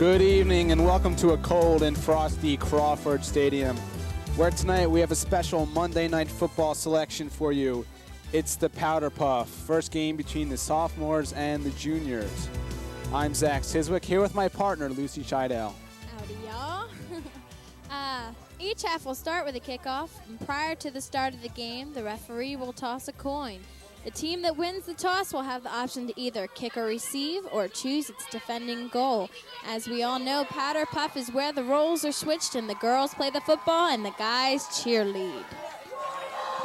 Good evening and welcome to a cold and frosty Crawford Stadium, where tonight we have a special Monday Night Football selection for you. It's the Powderpuff, first game between the sophomores and the juniors. I'm Zach Siswick, here with my partner, Lucy Scheidel. Howdy, y'all. Each half will start with a kickoff, and prior to the start of the game, the referee will toss a coin. The team that wins the toss will have the option to either kick or receive or choose its defending goal. As we all know, Powderpuff is where the roles are switched and the girls play the football and the guys cheerlead.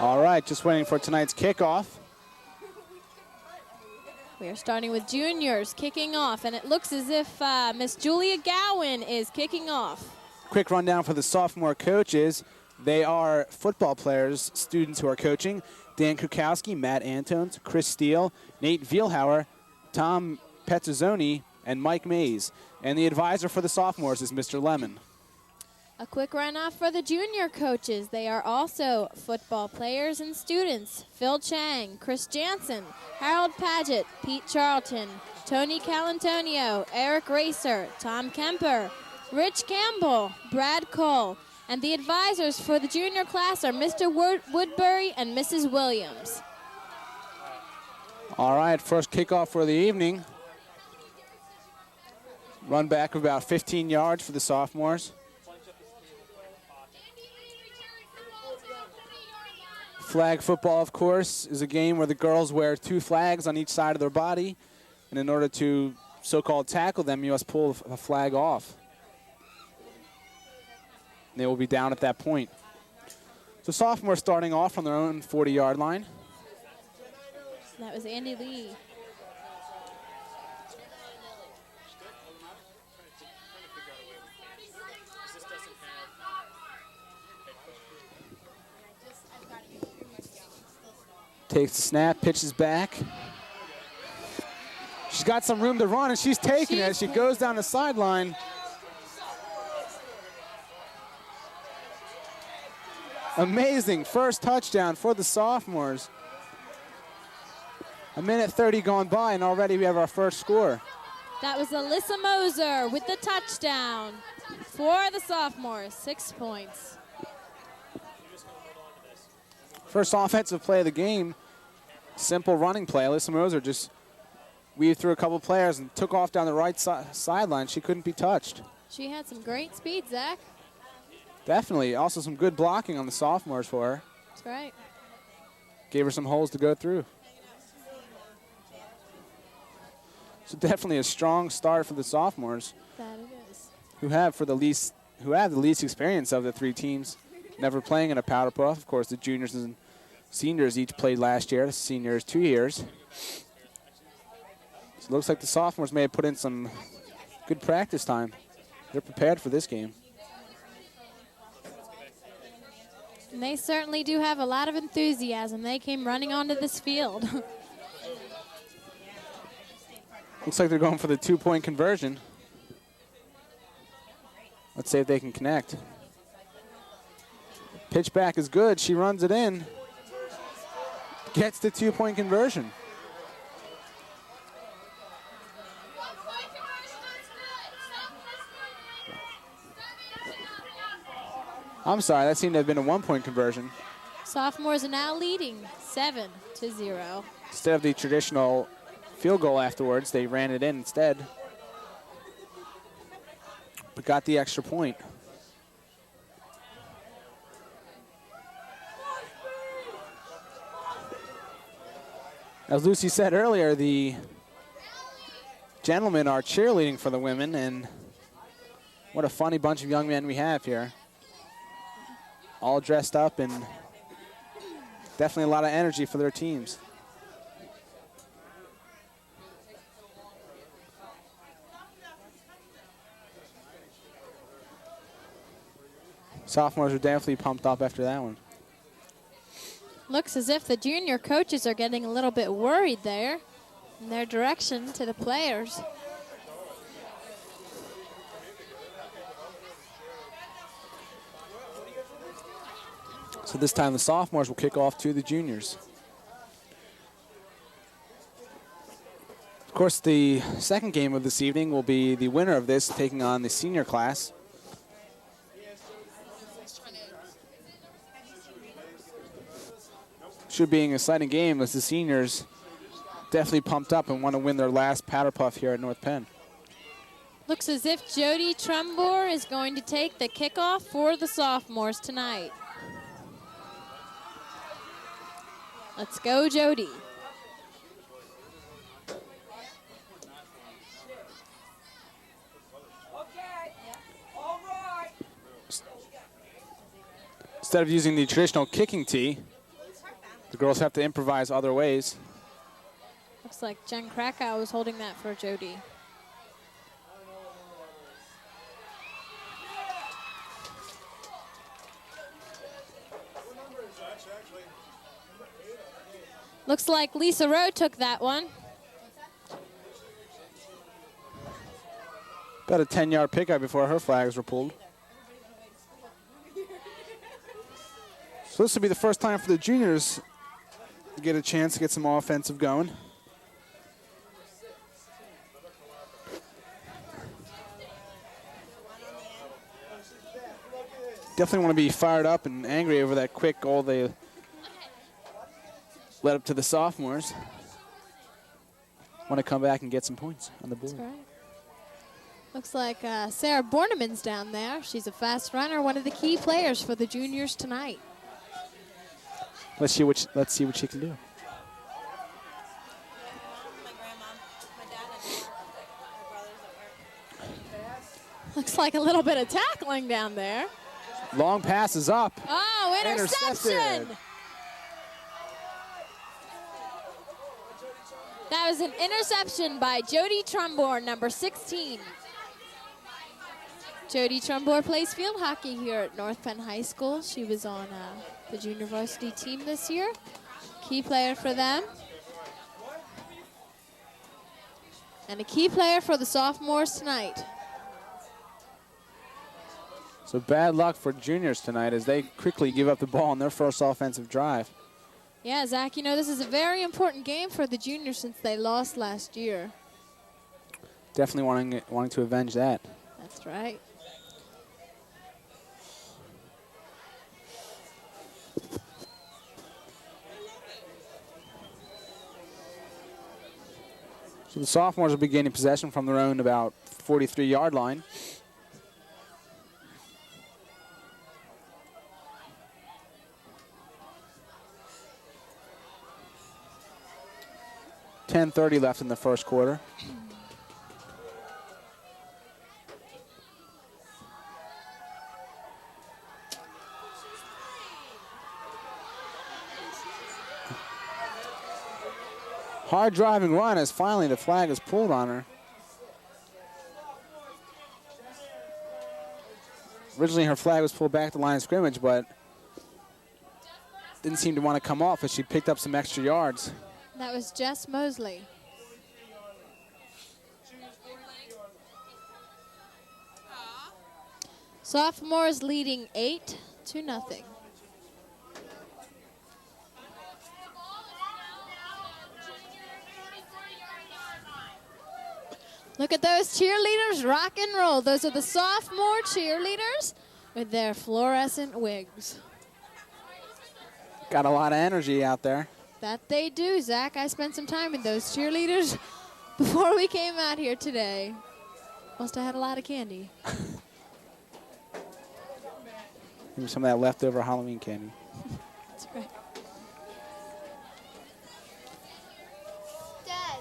All right, just waiting for tonight's kickoff. We are starting with juniors kicking off, and it looks as if Miss Julia Gowan is kicking off. Quick rundown for the sophomore coaches. They are football players, students who are coaching. Dan Kukowski, Matt Antons, Chris Steele, Nate Vielhauer, Tom Pezzazzoni, and Mike Mays. And the advisor for the sophomores is Mr. Lemon. A quick runoff for the junior coaches. They are also football players and students. Phil Chang, Chris Jansen, Harold Paget, Pete Charlton, Tony Calantonio, Eric Racer, Tom Kemper, Rich Campbell, Brad Cole. And the advisors for the junior class are Mr. Woodbury and Mrs. Williams. All right, first kickoff for the evening. Run back of about 15 yards for the sophomores. Flag football, of course, is a game where the girls wear two flags on each side of their body. And in order to so-called tackle them, you must pull a flag off. They will be down at that point. So sophomores starting off from their own 40-yard line. That was Andy Lee. Takes the snap, pitches back. She's got some room to run, and she's taking it. She goes down the sideline. Amazing first touchdown for the sophomores. A minute 30 gone by, and already we have our first score. That was Alyssa Moser with the touchdown for the sophomores, 6 points. First offensive play of the game, simple running play. Alyssa Moser just weaved through a couple players and took off down the right sideline. She couldn't be touched. She had some great speed, Zach. Definitely. Also some good blocking on the sophomores for her. That's right. Gave her some holes to go through. So definitely a strong start for the sophomores. That it is. Who have the least experience of the three teams, never playing in a Powderpuff. Of course, the juniors and seniors each played last year. The seniors 2 years. So it looks like the sophomores may have put in some good practice time. They're prepared for this game. And they certainly do have a lot of enthusiasm. They came running onto this field. Looks like they're going for the 2-point conversion. Let's see if they can connect. Pitch back is good. She runs it in. Gets the 2-point conversion. I'm sorry, that seemed to have been a 1-point conversion. Sophomores are now leading 7-0. Instead of the traditional field goal afterwards, they ran it in instead. But got the extra point. As Lucy said earlier, the gentlemen are cheerleading for the women, and what a funny bunch of young men we have here. All dressed up and definitely a lot of energy for their teams. Sophomores are definitely pumped up after that one. Looks as if the junior coaches are getting a little bit worried there in their direction to the players. So this time the sophomores will kick off to the juniors. Of course, the second game of this evening will be the winner of this taking on the senior class. Should be an exciting game as the seniors definitely pumped up and want to win their last Powderpuff here at North Penn. Looks as if Jody Trumbore is going to take the kickoff for the sophomores tonight. Let's go, Jody. Instead of using the traditional kicking tee, the girls have to improvise other ways. Looks like Jen Krakow was holding that for Jody. Looks like Lisa Rowe took that one. About a 10-yard pickup before her flags were pulled. So this will be the first time for the juniors to get a chance to get some offensive going. Definitely want to be fired up and angry over that quick goal they led up to the sophomores. Want to come back and get some points on the board. That's right. Looks like Sarah Borneman's down there. She's a fast runner, one of the key players for the juniors tonight. Let's see what she can do. Looks like a little bit of tackling down there. Long pass is up. Oh, interception! Intercepted. That was an interception by Jody Trumbore, number 16. Jody Trumbore plays field hockey here at North Penn High School. She was on the junior varsity team this year. Key player for them. And a key player for the sophomores tonight. So bad luck for juniors tonight as they quickly give up the ball on their first offensive drive. Yeah, Zach, you know, this is a very important game for the juniors since they lost last year. Definitely wanting to avenge that. That's right. So the sophomores will be gaining possession from their own about 43-yard line. .10:30 left in the first quarter. Hard driving run as finally the flag is pulled on her. Originally her flag was pulled back to the line of scrimmage, but didn't seem to want to come off as she picked up some extra yards. That was Jess Mosley. Sophomores leading 8-0. Look at those cheerleaders rock and roll. Those are the sophomore cheerleaders with their fluorescent wigs. Got a lot of energy out there. That they do, Zach. I spent some time with those cheerleaders before we came out here today. Must have had a lot of candy. Maybe some of that leftover Halloween candy. That's right. Dad.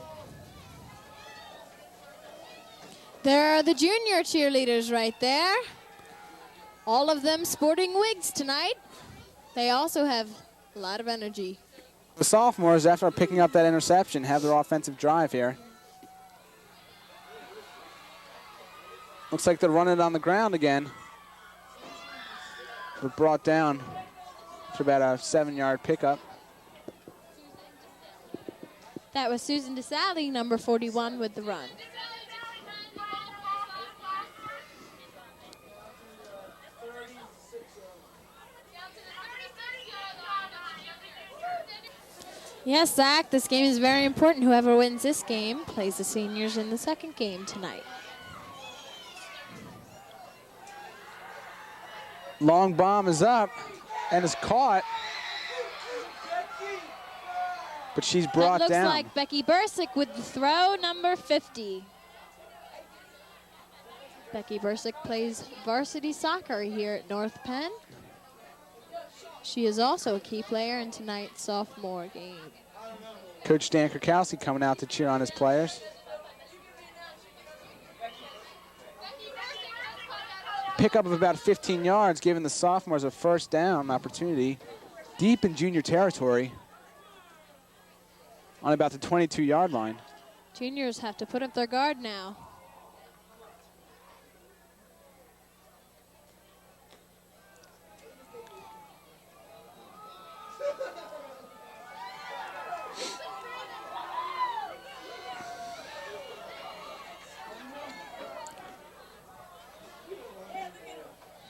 There are the junior cheerleaders right there. All of them sporting wigs tonight. They also have a lot of energy. The sophomores, after picking up that interception, have their offensive drive here. Looks like they're running it on the ground again. But brought down for about a 7-yard pickup. That was Susan DeSally, number 41, with the run. Yes, Zach, this game is very important. Whoever wins this game plays the seniors in the second game tonight. Long bomb is up and is caught. But she's brought down. That looks like Becky Bursick with the throw, number 50. Becky Bursick plays varsity soccer here at North Penn. She is also a key player in tonight's sophomore game. Coach Dan Krakowski coming out to cheer on his players. Pickup of about 15 yards, giving the sophomores a first down opportunity deep in junior territory on about the 22-yard line. Juniors have to put up their guard now.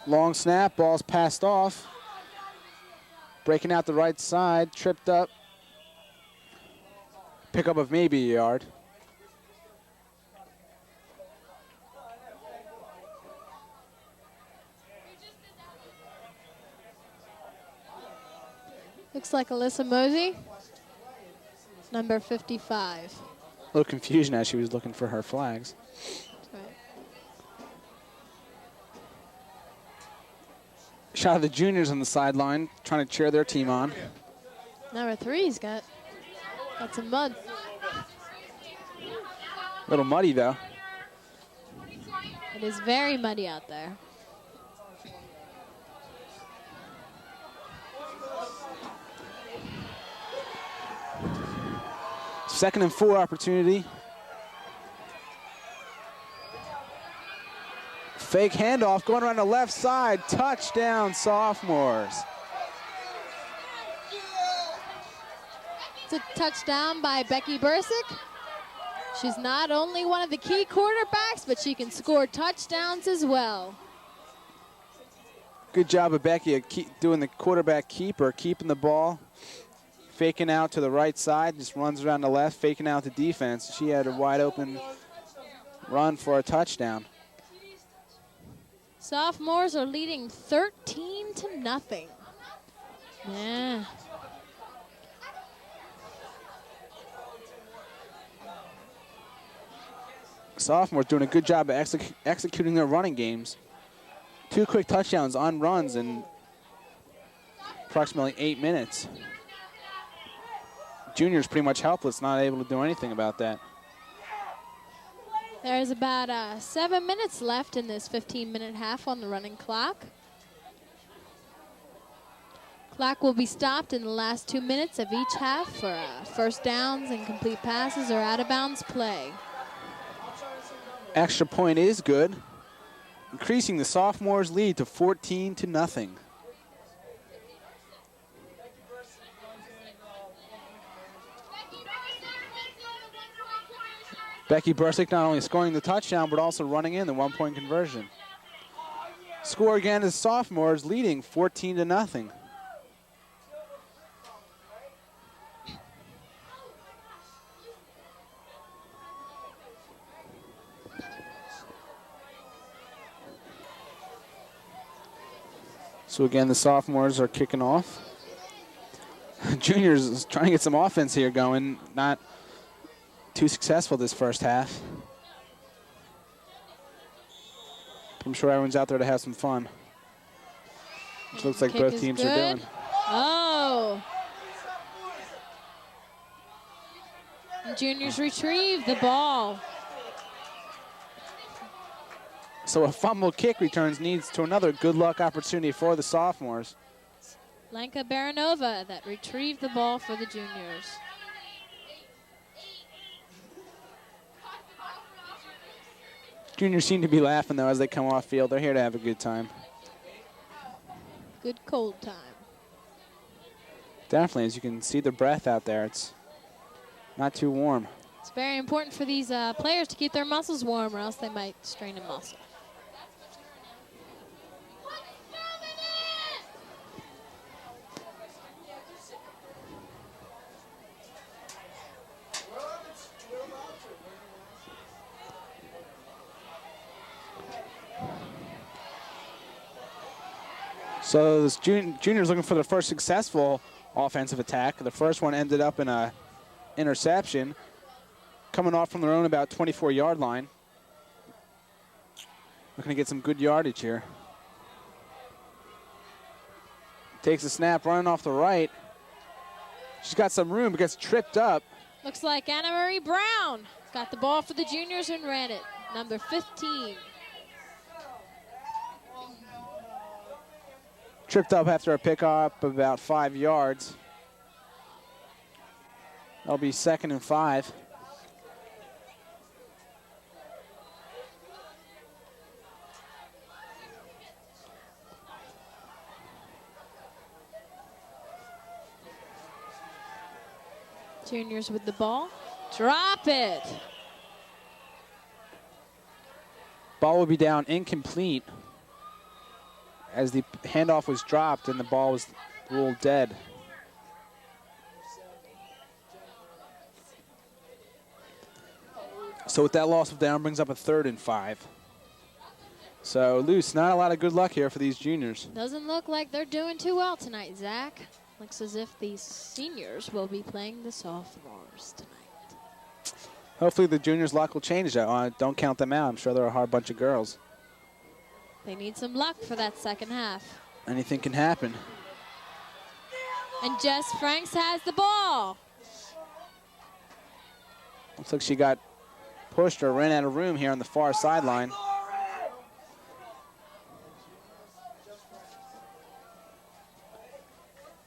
Long snap, ball's passed off. Breaking out the right side, tripped up. Pickup of maybe a yard. Looks like Alyssa Mosey, number 55. A little confusion as she was looking for her flags. That's right. Shot of the juniors on the sideline, trying to cheer their team on. Number 3's got some mud. A little muddy, though. It is very muddy out there. Second and 4 opportunity. Fake handoff going around the left side. Touchdown, sophomores. It's a touchdown by Becky Bursick. She's not only one of the key quarterbacks, but she can score touchdowns as well. Good job of Becky at doing the quarterback keeper, keeping the ball, faking out to the right side, just runs around the left, faking out the defense. She had a wide open run for a touchdown. Sophomores are leading 13-0. Yeah. Sophomores doing a good job of executing their running games. 2 quick touchdowns on runs in approximately 8 minutes. Juniors pretty much helpless, not able to do anything about that. There's about 7 minutes left in this 15-minute half on the running clock. Clock will be stopped in the last 2 minutes of each half for first downs, incomplete passes, or out-of-bounds play. Extra point is good, increasing the sophomores' lead to 14-0. Becky Bursick not only scoring the touchdown, but also running in the 1-point conversion. Score again is sophomores leading 14-0. So again, the sophomores are kicking off. Juniors is trying to get some offense here going, not too successful this first half. I'm sure everyone's out there to have some fun, which looks like both teams are doing. Oh. And juniors retrieve the ball. So a fumble kick returns needs to another good luck opportunity for the sophomores. Lenka Baranova that retrieved the ball for the juniors. Juniors seem to be laughing, though, as they come off field. They're here to have a good time. Good cold time. Definitely, as you can see the breath out there, it's not too warm. It's very important for these players to keep their muscles warm, or else they might strain a muscle. So this junior's looking for their first successful offensive attack. The first one ended up in a interception, coming off from their own about 24-yard line. Looking to get some good yardage here. Takes a snap, running off the right. She's got some room, but gets tripped up. Looks like Anna Marie Brown got the ball for the juniors and ran it. Number 15. Tripped up after a pickup of about 5 yards. That'll be 2nd and 5. Juniors with the ball. Drop it. Ball will be down incomplete as the handoff was dropped and the ball was ruled dead. So with that loss of down, brings up a 3rd and 5. So Luce, not a lot of good luck here for these juniors. Doesn't look like they're doing too well tonight, Zach. Looks as if these seniors will be playing the sophomores tonight. Hopefully the juniors' luck will change, though. Don't count them out. I'm sure they're a hard bunch of girls. They need some luck for that second half. Anything can happen. And Jess Franks has the ball. Looks like she got pushed or ran out of room here on the far sideline.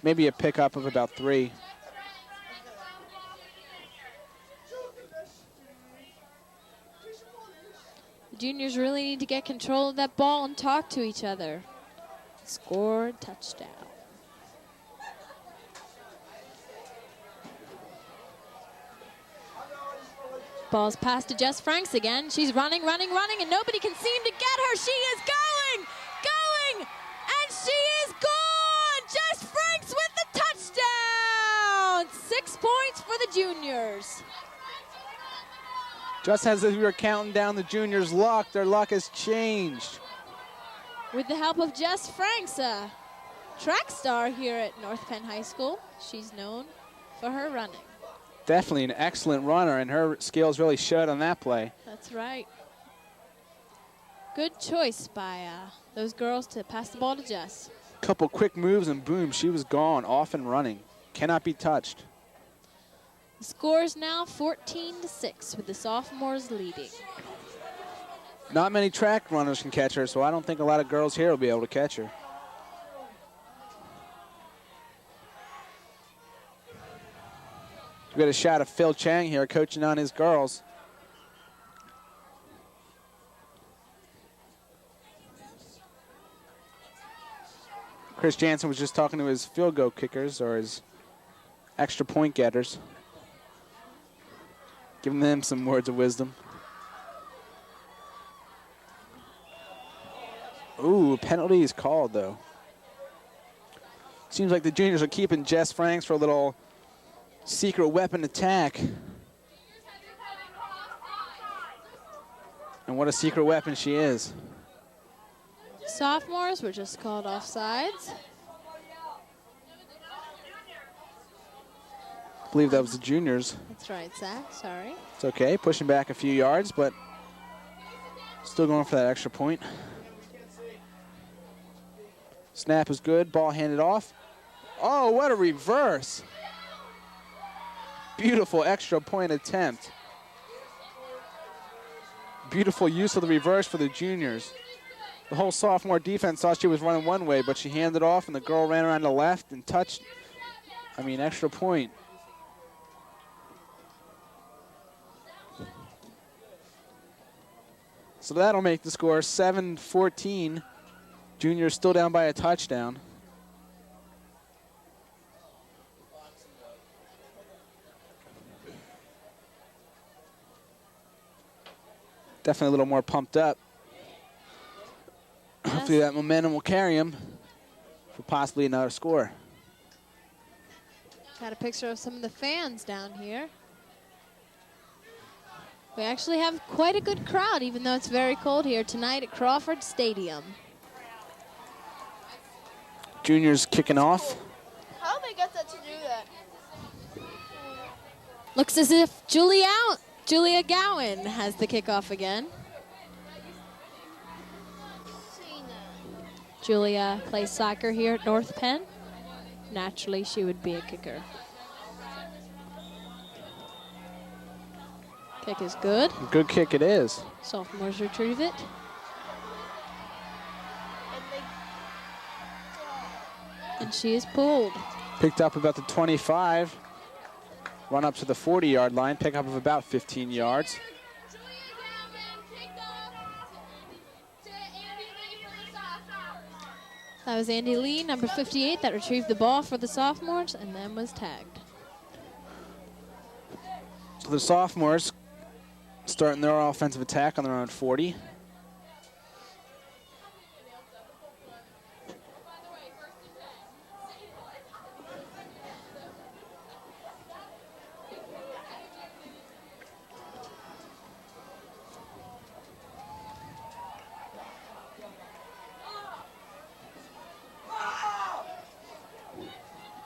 Maybe a pickup of about 3. The juniors really need to get control of that ball and talk to each other. Score, touchdown. Ball's passed to Jess Franks again. She's running, and nobody can seem to get her. She is going, and she is gone! Jess Franks with the touchdown! 6 points for the juniors. Just as we were counting down the juniors' luck, their luck has changed. With the help of Jess Franks, a track star here at North Penn High School. She's known for her running. Definitely an excellent runner, and her skills really showed on that play. That's right. Good choice by those girls to pass the ball to Jess. Couple quick moves, and boom, she was gone, off and running. Cannot be touched. The score is now 14-6 with the sophomores leading. Not many track runners can catch her, so I don't think a lot of girls here will be able to catch her. We got a shot of Phil Chang here coaching on his girls. Chris Jansen was just talking to his field goal kickers or his extra point getters, giving them some words of wisdom. Ooh, penalty is called, though. Seems like the juniors are keeping Jess Franks for a little secret weapon attack. And what a secret weapon she is. Sophomores were just called offsides. I believe that was the juniors. That's right, Zach. Sorry. It's okay, pushing back a few yards, but still going for that extra point. Snap is good, ball handed off. Oh, what a reverse. Beautiful extra point attempt. Beautiful use of the reverse for the juniors. The whole sophomore defense thought she was running one way, but she handed off and the girl ran around the left and touched. Extra point. So that'll make the score 7-14. Juniors still down by a touchdown. Definitely a little more pumped up. Yes. Hopefully that momentum will carry him for possibly another score. Got a picture of some of the fans down here. We actually have quite a good crowd, even though it's very cold here tonight at Crawford Stadium. Juniors kicking off. How do they get that to do that? Looks as if Julia Gowan has the kickoff again. Julia plays soccer here at North Penn. Naturally, she would be a kicker. Kick is good. Good kick it is. Sophomores retrieve it. And she is pulled. Picked up about the 25. Run up to the 40-yard line. Pick up of about 15 yards. That was Andy Lee, number 58, that retrieved the ball for the sophomores and then was tagged. So the sophomores starting their offensive attack on their own 40.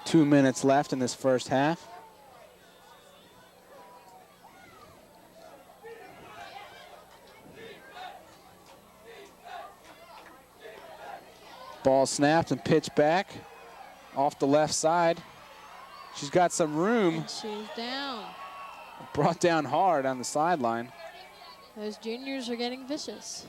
Two minutes left in this first half. Ball snapped and pitched back off the left side. She's got some room. And she's down. Brought down hard on the sideline. Those juniors are getting vicious.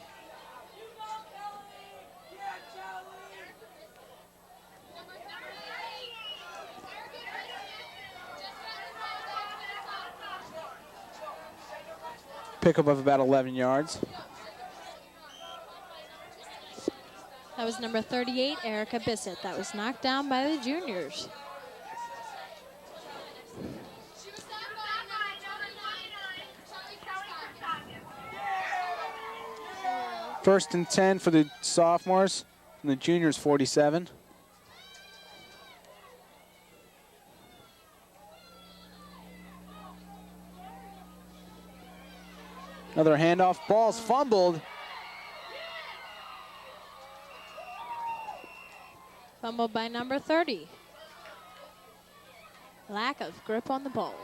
Pickup of about 11 yards. That was number 38, Erica Bissett. That was knocked down by the juniors. First and 10 for the sophomores and the juniors 47. Another handoff. Ball's fumbled. Fumbled by number 30. Lack of grip on the ball.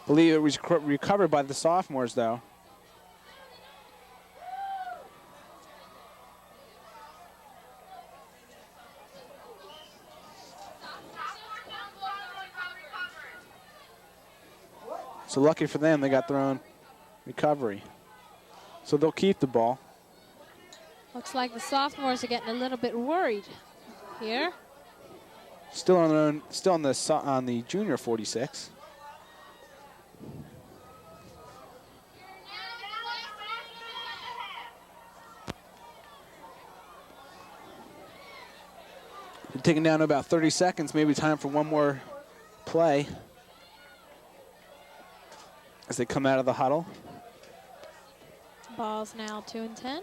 Believe it was recovered by the sophomores, though. So lucky for them, they got their own recovery. So they'll keep the ball. Looks like the sophomores are getting a little bit worried here. Still on their own, still on the junior 46. They're taking down to about 30 seconds, maybe time for one more play as they come out of the huddle. Ball's now 2 and 10.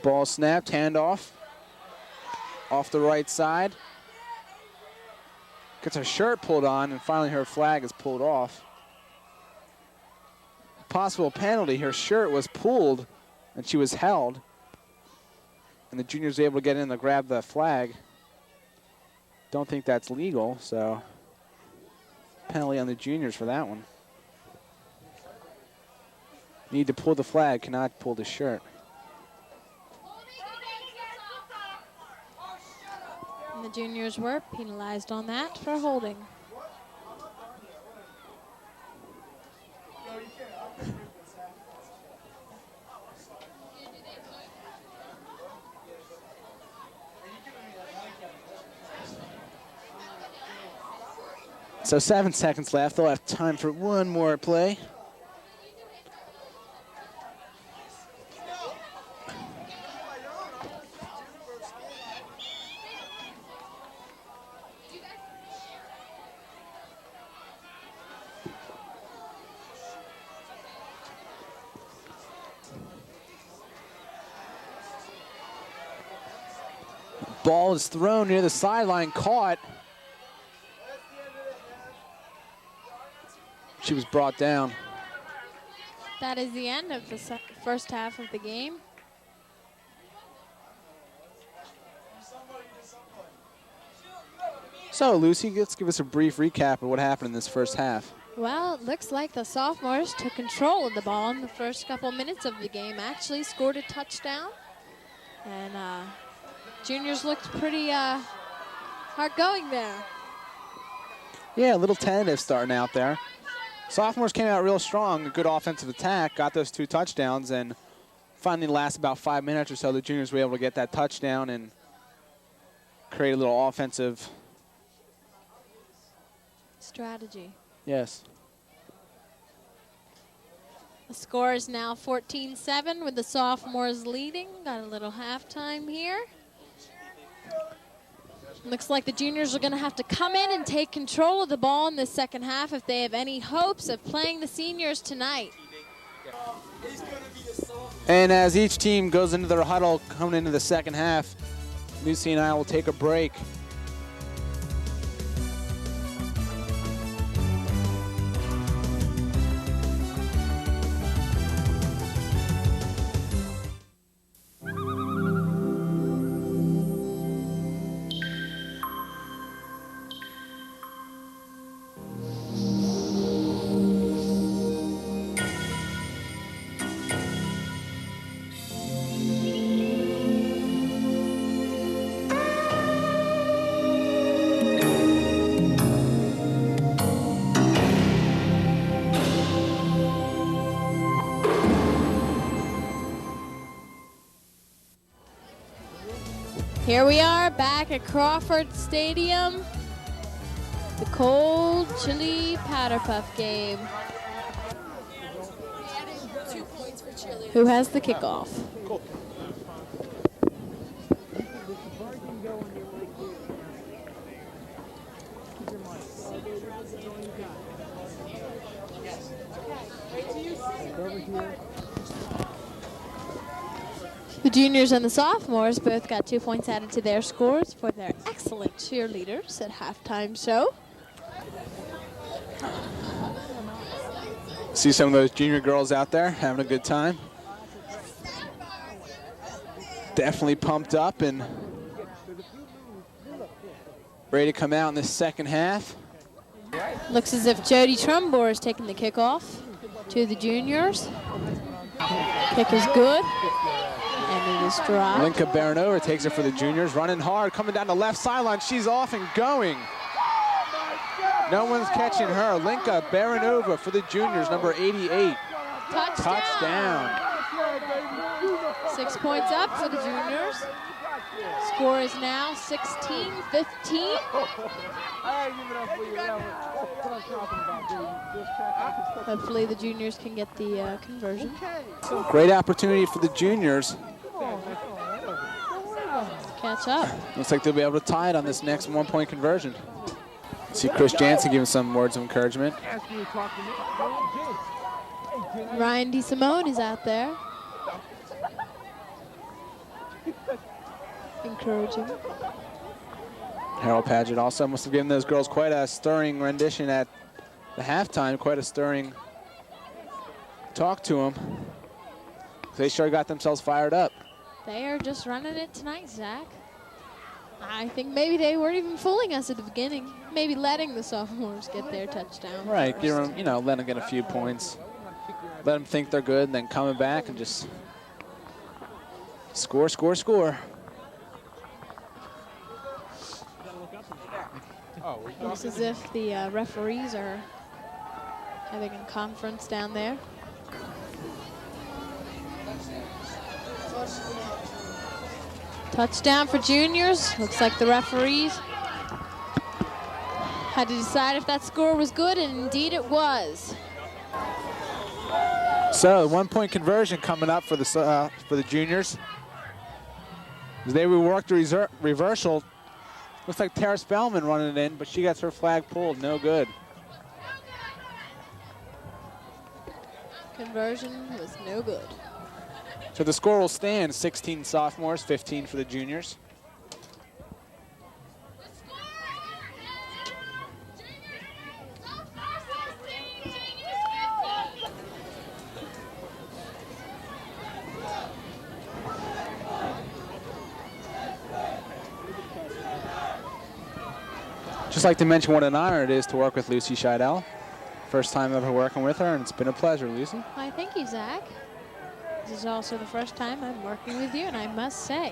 Ball snapped, handoff. Off the right side. Gets her shirt pulled on, and finally her flag is pulled off. Possible penalty, her shirt was pulled, and she was held. And the juniors were able to get in to grab the flag. Don't think that's legal, so penalty on the juniors for that one. Need to pull the flag, cannot pull the shirt. And the juniors were penalized on that for holding. So 7 seconds left. They'll have time for one more play. Ball is thrown near the sideline, caught. she was brought down. That is the end of the first half of the game. So, Lucy, let's give us a brief recap of what happened in this first half. Well, it looks like the sophomores took control of the ball in the first couple minutes of the game, actually scored a touchdown. And juniors looked pretty hard going there. Yeah, a little tentative starting out there. Sophomores came out real strong, a good offensive attack, got those 2 touchdowns, and finally the last about 5 minutes or so, the juniors were able to get that touchdown and create a little offensive strategy. Yes. The score is now 14-7 with the sophomores leading. Got a little halftime here. Looks like the juniors are going to have to come in and take control of the ball in the second half if they have any hopes of playing the seniors tonight. And as each team goes into their huddle coming into the second half, Lucy and I will take a break. Here we are back at Crawford Stadium. The cold, chilly Powderpuff game. Who has the kickoff? The juniors and the sophomores both got 2 points added to their scores for their excellent cheerleaders at halftime show. See some of those junior girls out there having a good time. Definitely pumped up and ready to come out in the second half. Looks as if Jody Trumbore is taking the kickoff to the juniors. Kick is good. And it is dropped. Linka Baranova takes it for the juniors, running hard, coming down the left sideline. She's off and going. No one's catching her. Linka Baranova for the juniors, number 88. Touchdown. 6 points up for the juniors. Score is now 16-15. Hopefully the juniors can get the conversion. Great opportunity for the juniors. Catch up. Looks like they'll be able to tie it on this next 1-point conversion. See Chris Jansen giving some words of encouragement. Ryan DeSimone is out there. Encouraging. Harold Padgett also must have given those girls quite a stirring rendition at the halftime, quite a stirring talk to them. They sure got themselves fired up. They are just running it tonight, Zach. I think maybe they weren't even fooling us at the beginning. Maybe letting the sophomores get their touchdown. Right, first. give them, let them get a few points. Let them think they're good, and then coming back and just score, score, score. Looks as if the referees are having a conference down there. Touchdown for juniors. Looks like the referees had to decide if that score was good, and indeed it was. So 1-point conversion coming up for the juniors. As they rework the reversal. Looks like Tara Spellman running it in, but she gets her flag pulled. No good. Conversion was no good. So the score will stand 16 sophomores, 15 for the juniors. Just like to mention what an honor it is to work with Lucy Scheidel. First time ever working with her, and it's been a pleasure, Lucy. Why, thank you, Zach. This is also the first time I'm working with you, and I must say,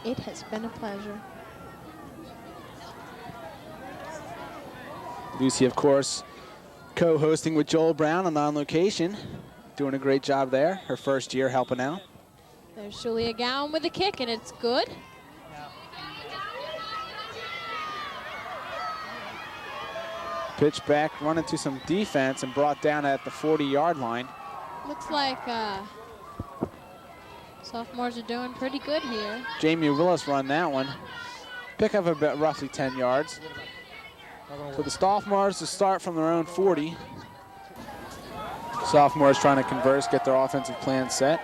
it has been a pleasure. Lucy, of course, co-hosting with Joel Brown on On Location. Doing a great job there. Her first year helping out. There's Julia Gowan with a kick, and it's good. Pitch back, run into some defense, and brought down at the 40-yard line. Looks like sophomores are doing pretty good here. Jamie Willis run that one. Pick up about roughly 10 yards. So the sophomores to start from their own 40. Sophomores trying to converse, get their offensive plan set.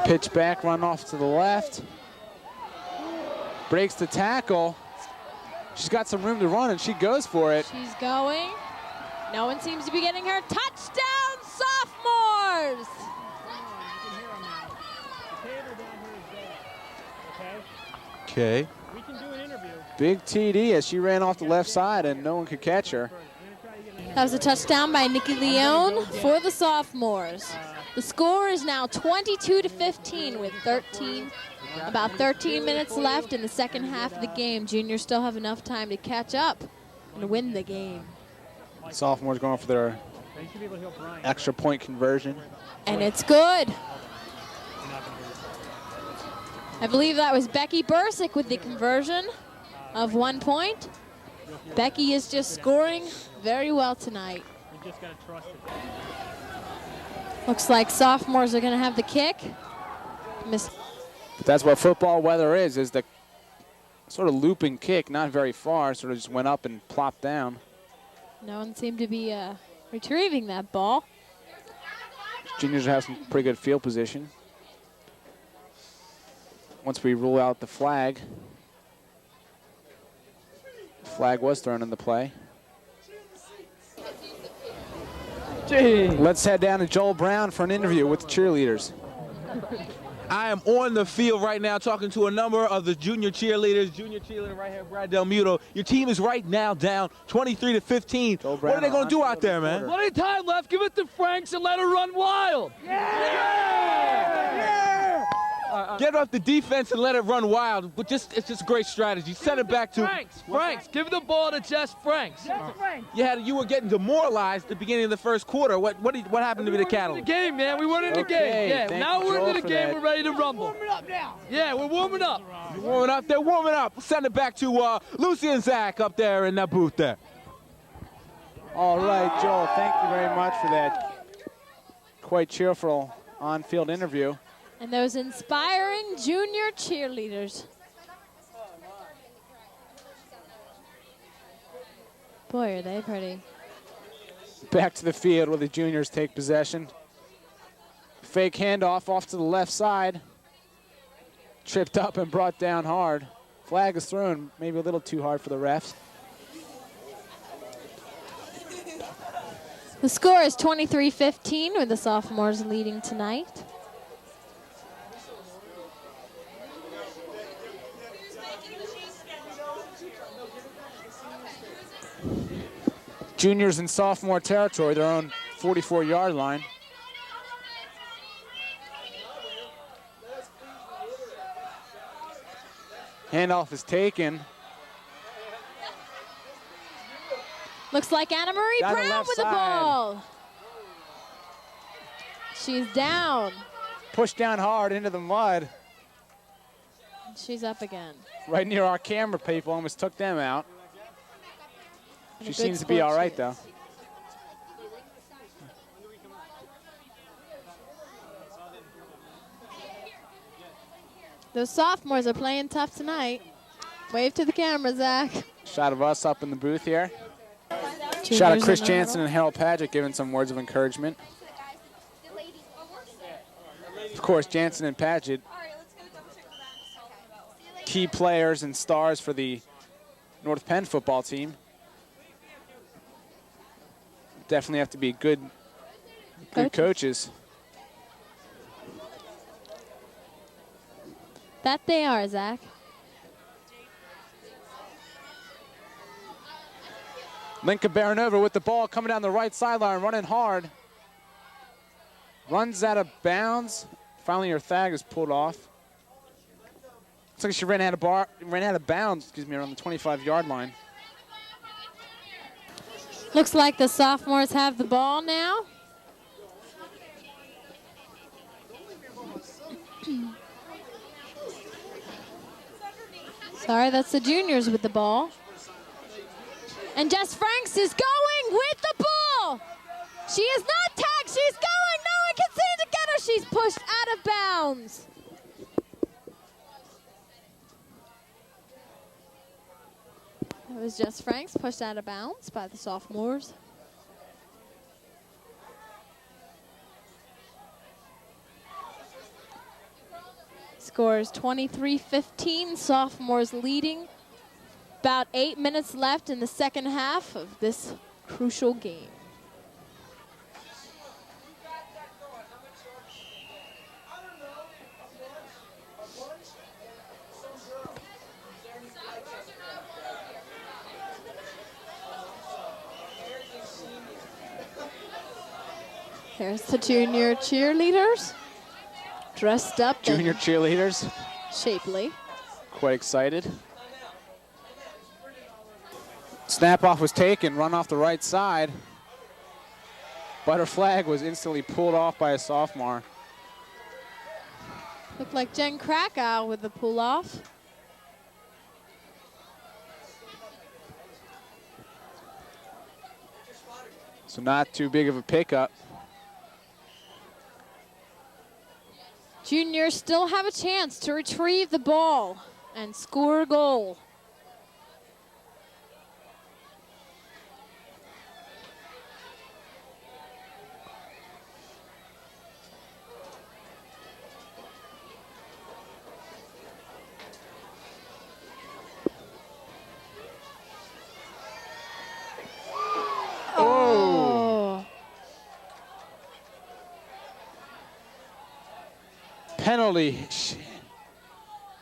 Pitch back, run off to the left. Breaks the tackle. She's got some room to run, and she goes for it. She's going. No one seems to be getting her. Touchdown, sophomores! Okay. We can do an interview. Big TD as she ran off the left side, and no one could catch her. That was a touchdown by Nikki Leone for the sophomores. The score is now 22-15 with about 13 minutes left in the second half of the game. Juniors still have enough time to catch up and win the game. Sophomores going for their extra point conversion. And it's good. I believe that was Becky Bursick with the conversion of 1 point. Becky is just scoring very well tonight. We just gotta trust it. Looks like sophomores are going to have the kick. That's what football weather is the sort of looping kick, not very far, sort of just went up and plopped down. No one seemed to be retrieving that ball. Juniors have some pretty good field position. Once we rule out the flag. The flag was thrown in the play. Let's head down to Joel Brown for an interview with the cheerleaders. I am on the field right now talking to a number of the junior cheerleaders. Junior cheerleader right here, Brad Del Muto. Your team is right now down 23-15. What are they going to do out there, man? Plenty of time left. Give it to Franks and let her run wild. Get off the defense and let it run wild. But it's just a great strategy. Send it back to Franks. Give the ball to Jess Franks. You were getting demoralized at the beginning of the first quarter. What happened to be the cattle? The game, man. We weren't in the game. Yeah. Now we're into the game. We're ready to rumble. We're warming up now. Yeah, we're warming up. You're warming up. They're warming up. Send it back to Lucy and Zach up there in that booth there. All right, Joel, thank you very much for that quite cheerful on-field interview. And those inspiring junior cheerleaders. Boy, are they pretty. Back to the field where the juniors take possession. Fake handoff off to the left side. Tripped up and brought down hard. Flag is thrown, maybe a little too hard for the refs. The score is 23-15 with the sophomores leading tonight. Juniors in sophomore territory, their own 44-yard line. Handoff is taken. Looks like Anna Marie Down the Brown left with the side. ball. She's down. Pushed down hard into the mud. She's up again. Right near our camera people, almost took them out. And She a good seems to be sport all right, she though. is. Those sophomores are playing tough tonight. Wave to the camera, Zach. Shot of us up in the booth here. Juniors Shot of Chris in the Jansen huddle. and Harold Paget giving some words of encouragement. Of course, Jansen and Paget, key players and stars for the North Penn football team. Definitely have to be good coaches. That they are, Zach. Linka Baranova with the ball coming down the right sideline, running hard. Runs out of bounds. Finally, her tag is pulled off. Looks like she ran out of bounds, around the 25-yard line. Looks like the sophomores have the ball now. Sorry, that's the juniors with the ball. And Jess Franks is going with the ball. She is not tagged. She's going. No one can seem to get her. She's pushed out of bounds. That was Jess Franks pushed out of bounds by the sophomores. Score is 23-15, sophomores leading. About 8 minutes left in the second half of this crucial game. There's the junior cheerleaders, dressed up. Junior cheerleaders. Shapely. Quite excited. Snap off was taken, run off the right side. But her flag was instantly pulled off by a sophomore. Looked like Jen Krakow with the pull off. So not too big of a pickup. Juniors still have a chance to retrieve the ball and score a goal. Oh! Penalty.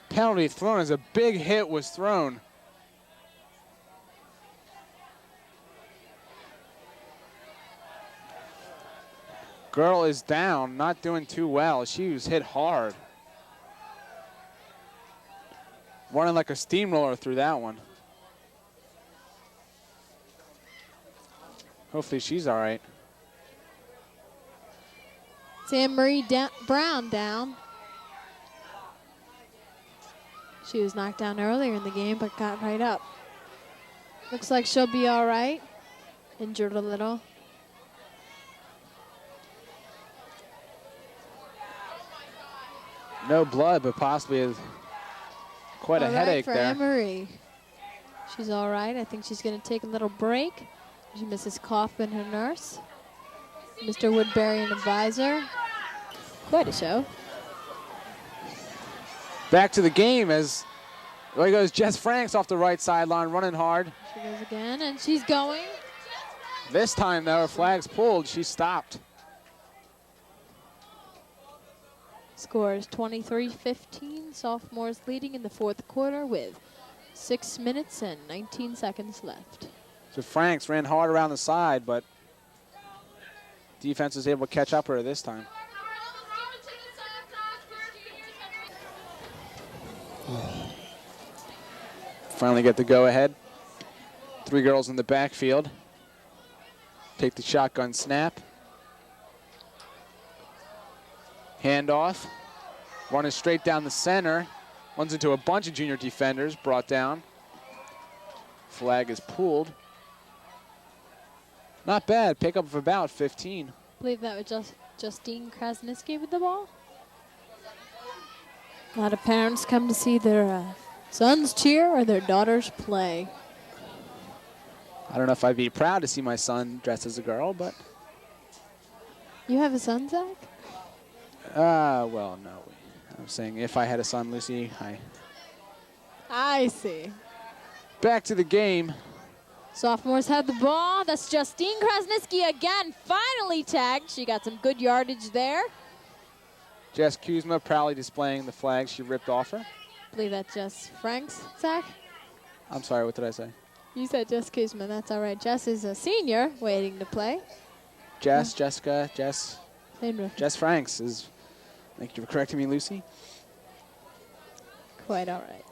Penalty thrown as a big hit was thrown. Girl is down, not doing too well. She was hit hard. Running like a steamroller through that one. Hopefully she's all right. Sam Marie Brown down. She was knocked down earlier in the game, but got right up. Looks like she'll be all right. Injured a little. No blood, but possibly quite a headache for there. Anne Marie. She's all right. I think she's going to take a little break. She misses Kaufman, her nurse. Mr. Woodbury, an advisor. Quite a show. Back to the game as there goes Jess Franks off the right sideline, running hard. She goes again, and she's going. This time, though, her flag's pulled. She stopped. Scores 23-15. Sophomores leading in the fourth quarter with 6 minutes and 19 seconds left. So Franks ran hard around the side, but defense was able to catch up with her this time. Finally get the go-ahead. 3 girls in the backfield. Take the shotgun snap. Handoff. Running straight down the center. Runs into a bunch of junior defenders, brought down. Flag is pulled. Not bad, pickup of about 15. I believe that was Justine Krasniski with the ball. A lot of parents come to see their sons cheer or their daughters play. I don't know if I'd be proud to see my son dressed as a girl, but. You have a son, Zach? Well, no. I'm saying if I had a son, Lucy, I see. Back to the game. Sophomores have the ball. That's Justine Krasniski again, finally tagged. She got some good yardage there. Jess Kuzma proudly displaying the flag she ripped off her. I believe that's Jess Franks, Zach. I'm sorry, what did I say? You said Jess Kuzma, that's all right. Jess is a senior waiting to play. Jess, Jessica, Jess. Same Jess Franks is, thank you for correcting me, Lucy. Quite all right.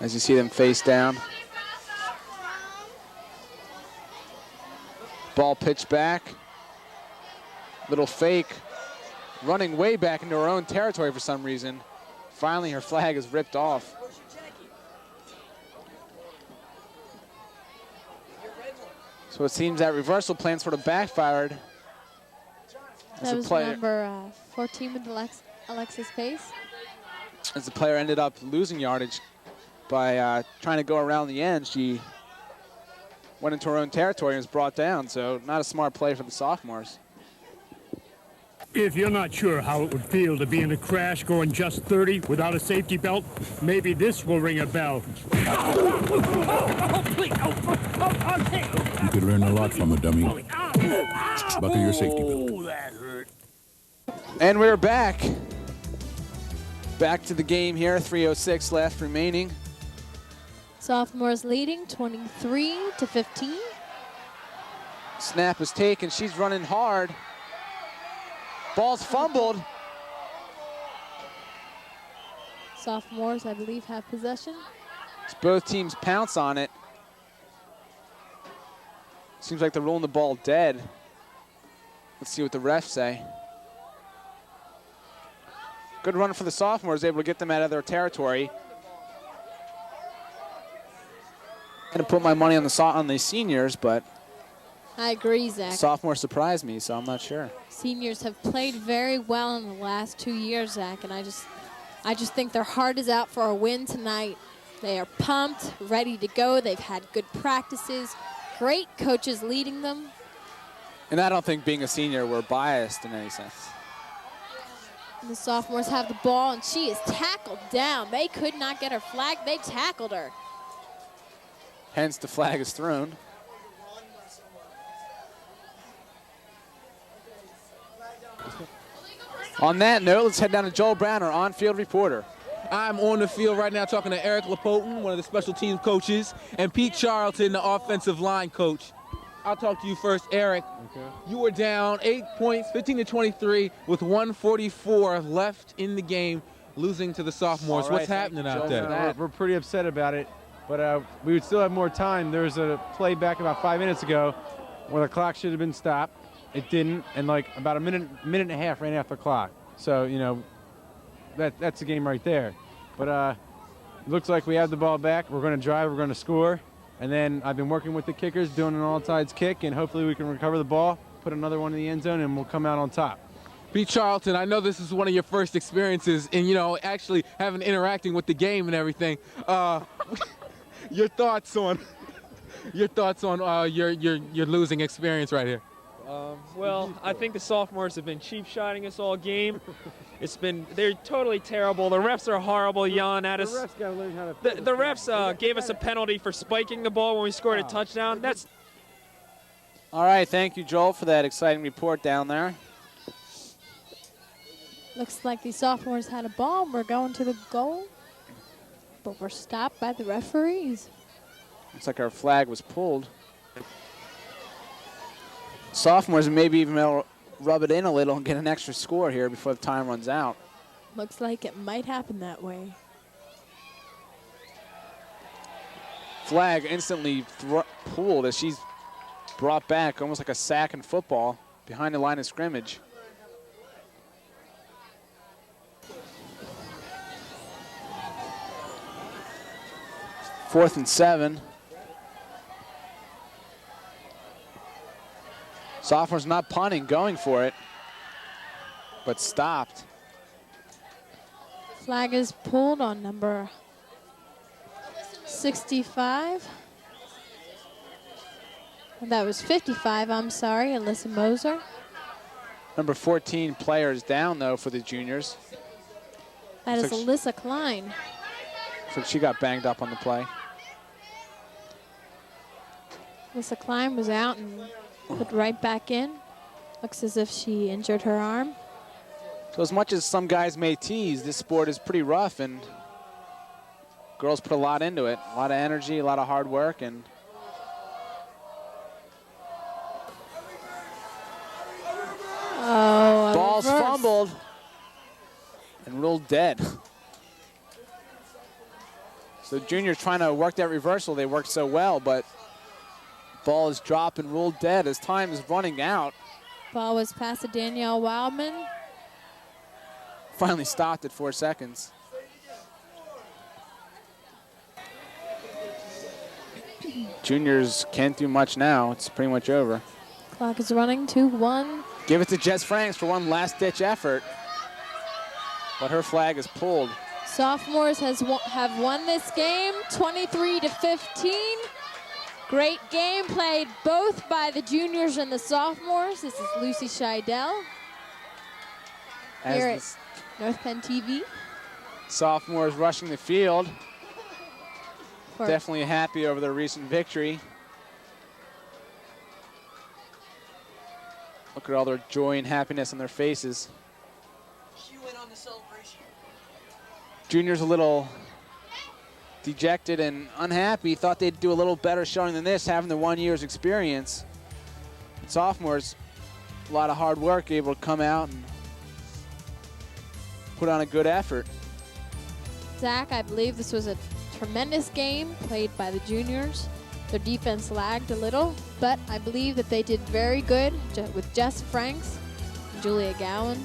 As you see them face down. Ball pitched back. Little fake. Running way back into her own territory for some reason. Finally, her flag is ripped off. So it seems that reversal plan sort of backfired. That was number 14 with Alexis Pace. As the player ended up losing yardage by trying to go around the end, she went into her own territory and was brought down. So not a smart play for the sophomores. If you're not sure how it would feel to be in a crash going just 30 without a safety belt, maybe this will ring a bell. You could learn a lot from a dummy. Buckle your safety belt. That hurt. And we're back. Back to the game here, 3:06 left remaining. Sophomores leading 23-15. Snap is taken, she's running hard. Ball's fumbled. Sophomores, I believe, have possession. As both teams pounce on it. Seems like they're rolling the ball dead. Let's see what the refs say. Good run for the sophomores, able to get them out of their territory. I'm going to put my money on the seniors, but I agree, Zach. sophomore surprised me, so I'm not sure. Seniors have played very well in the last 2 years, Zach, and I just think their heart is out for a win tonight. They are pumped, ready to go. They've had good practices, great coaches leading them. And I don't think being a senior, we're biased in any sense. And the sophomores have the ball, and she is tackled down. They could not get her flag. They tackled her. Hence, the flag is thrown. On that note, let's head down to Joel Brown, our on-field reporter. I'm on the field right now talking to Eric Lapotin, one of the special teams coaches, and Pete Charlton, the offensive line coach. I'll talk to you first, Eric. Okay. You were down 8 points, 15-23, with 1:44 left in the game, losing to the sophomores. All right, what's happening out there? We're pretty upset about it, but we would still have more time. There was a play back about 5 minutes ago where the clock should have been stopped. It didn't, and like about a minute and a half ran after the clock. So, you know, that's the game right there. But it looks like we have the ball back. We're going to drive. We're going to score. And then I've been working with the kickers, doing an all-sides kick, and hopefully we can recover the ball, put another one in the end zone, and we'll come out on top. Pete Charlton, I know this is one of your first experiences in, actually interacting with the game and everything. Your thoughts on your losing experience right here? Well, I think the sophomores have been cheap shotting us all game. They're totally terrible. The refs are horrible, yelling at us. The refs got to learn how to. The refs gave us a penalty for spiking the ball when we scored a touchdown. All right, thank you, Joel, for that exciting report down there. Looks like the sophomores had a ball. We're going to the goal, but we're stopped by the referees. Looks like our flag was pulled. Sophomores maybe even able to rub it in a little and get an extra score here before the time runs out. Looks like it might happen that way. Flag instantly pulled as she's brought back, almost like a sack in football, behind the line of scrimmage. Fourth and 7. Sophomores not punting, going for it, but stopped. Flag is pulled on number 65. And that was 55, I'm sorry, Alyssa Moser. Number 14 players down, though, for the juniors. That is Alyssa Klein. So she got banged up on the play. Alyssa Klein was out and put right back in. Looks as if she injured her arm. So as much as some guys may tease, this sport is pretty rough, and girls put a lot into it. A lot of energy, a lot of hard work, and ball's fumbled and ruled dead. So juniors trying to work that reversal. They worked so well, but ball is dropped and ruled dead as time is running out. Ball was passed to Danielle Wildman. Finally stopped at 4 seconds. Juniors can't do much now. It's pretty much over. Clock is running 2-1. Give it to Jess Franks for one last-ditch effort, but her flag is pulled. Sophomores have won this game 23-15. Great game played both by the juniors and the sophomores. This is Lucy Scheidel here at North Penn TV. Sophomores rushing the field. Definitely happy over their recent victory. Look at all their joy and happiness on their faces. She went on the celebration. Juniors a little dejected and unhappy. Thought they'd do a little better showing than this, having the 1 year's experience. Sophomores, a lot of hard work, able to come out and put on a good effort. Zach, I believe this was a tremendous game played by the juniors. Their defense lagged a little, but I believe that they did very good with Jess Franks and Julia Gowan.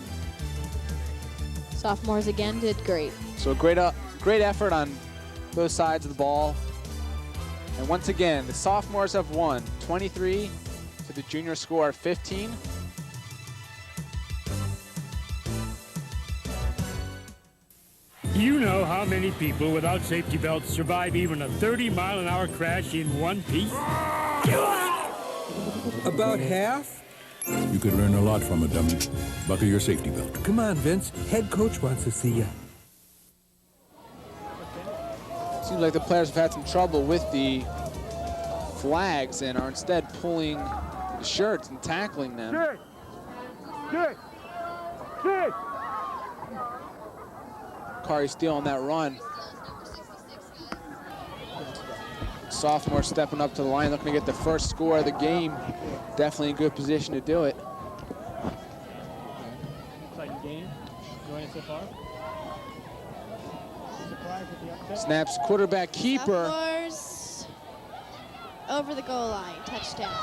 Sophomores again did great. So great effort on both sides of the ball. And once again, the sophomores have won 23 to the junior score of 15. You know how many people without safety belts survive even a 30-mile-an-hour crash in one piece? About half? You could learn a lot from a dummy. Buckle your safety belt. Come on, Vince. Head coach wants to see you. Seems like the players have had some trouble with the flags and are instead pulling the shirts and tackling them. Kari Steele on that run. Sophomore stepping up to the line, looking to get the first score of the game. Definitely in good position to do it. Exciting game. Enjoying it so far. Snaps quarterback keeper. Sophomores over the goal line. Touchdown.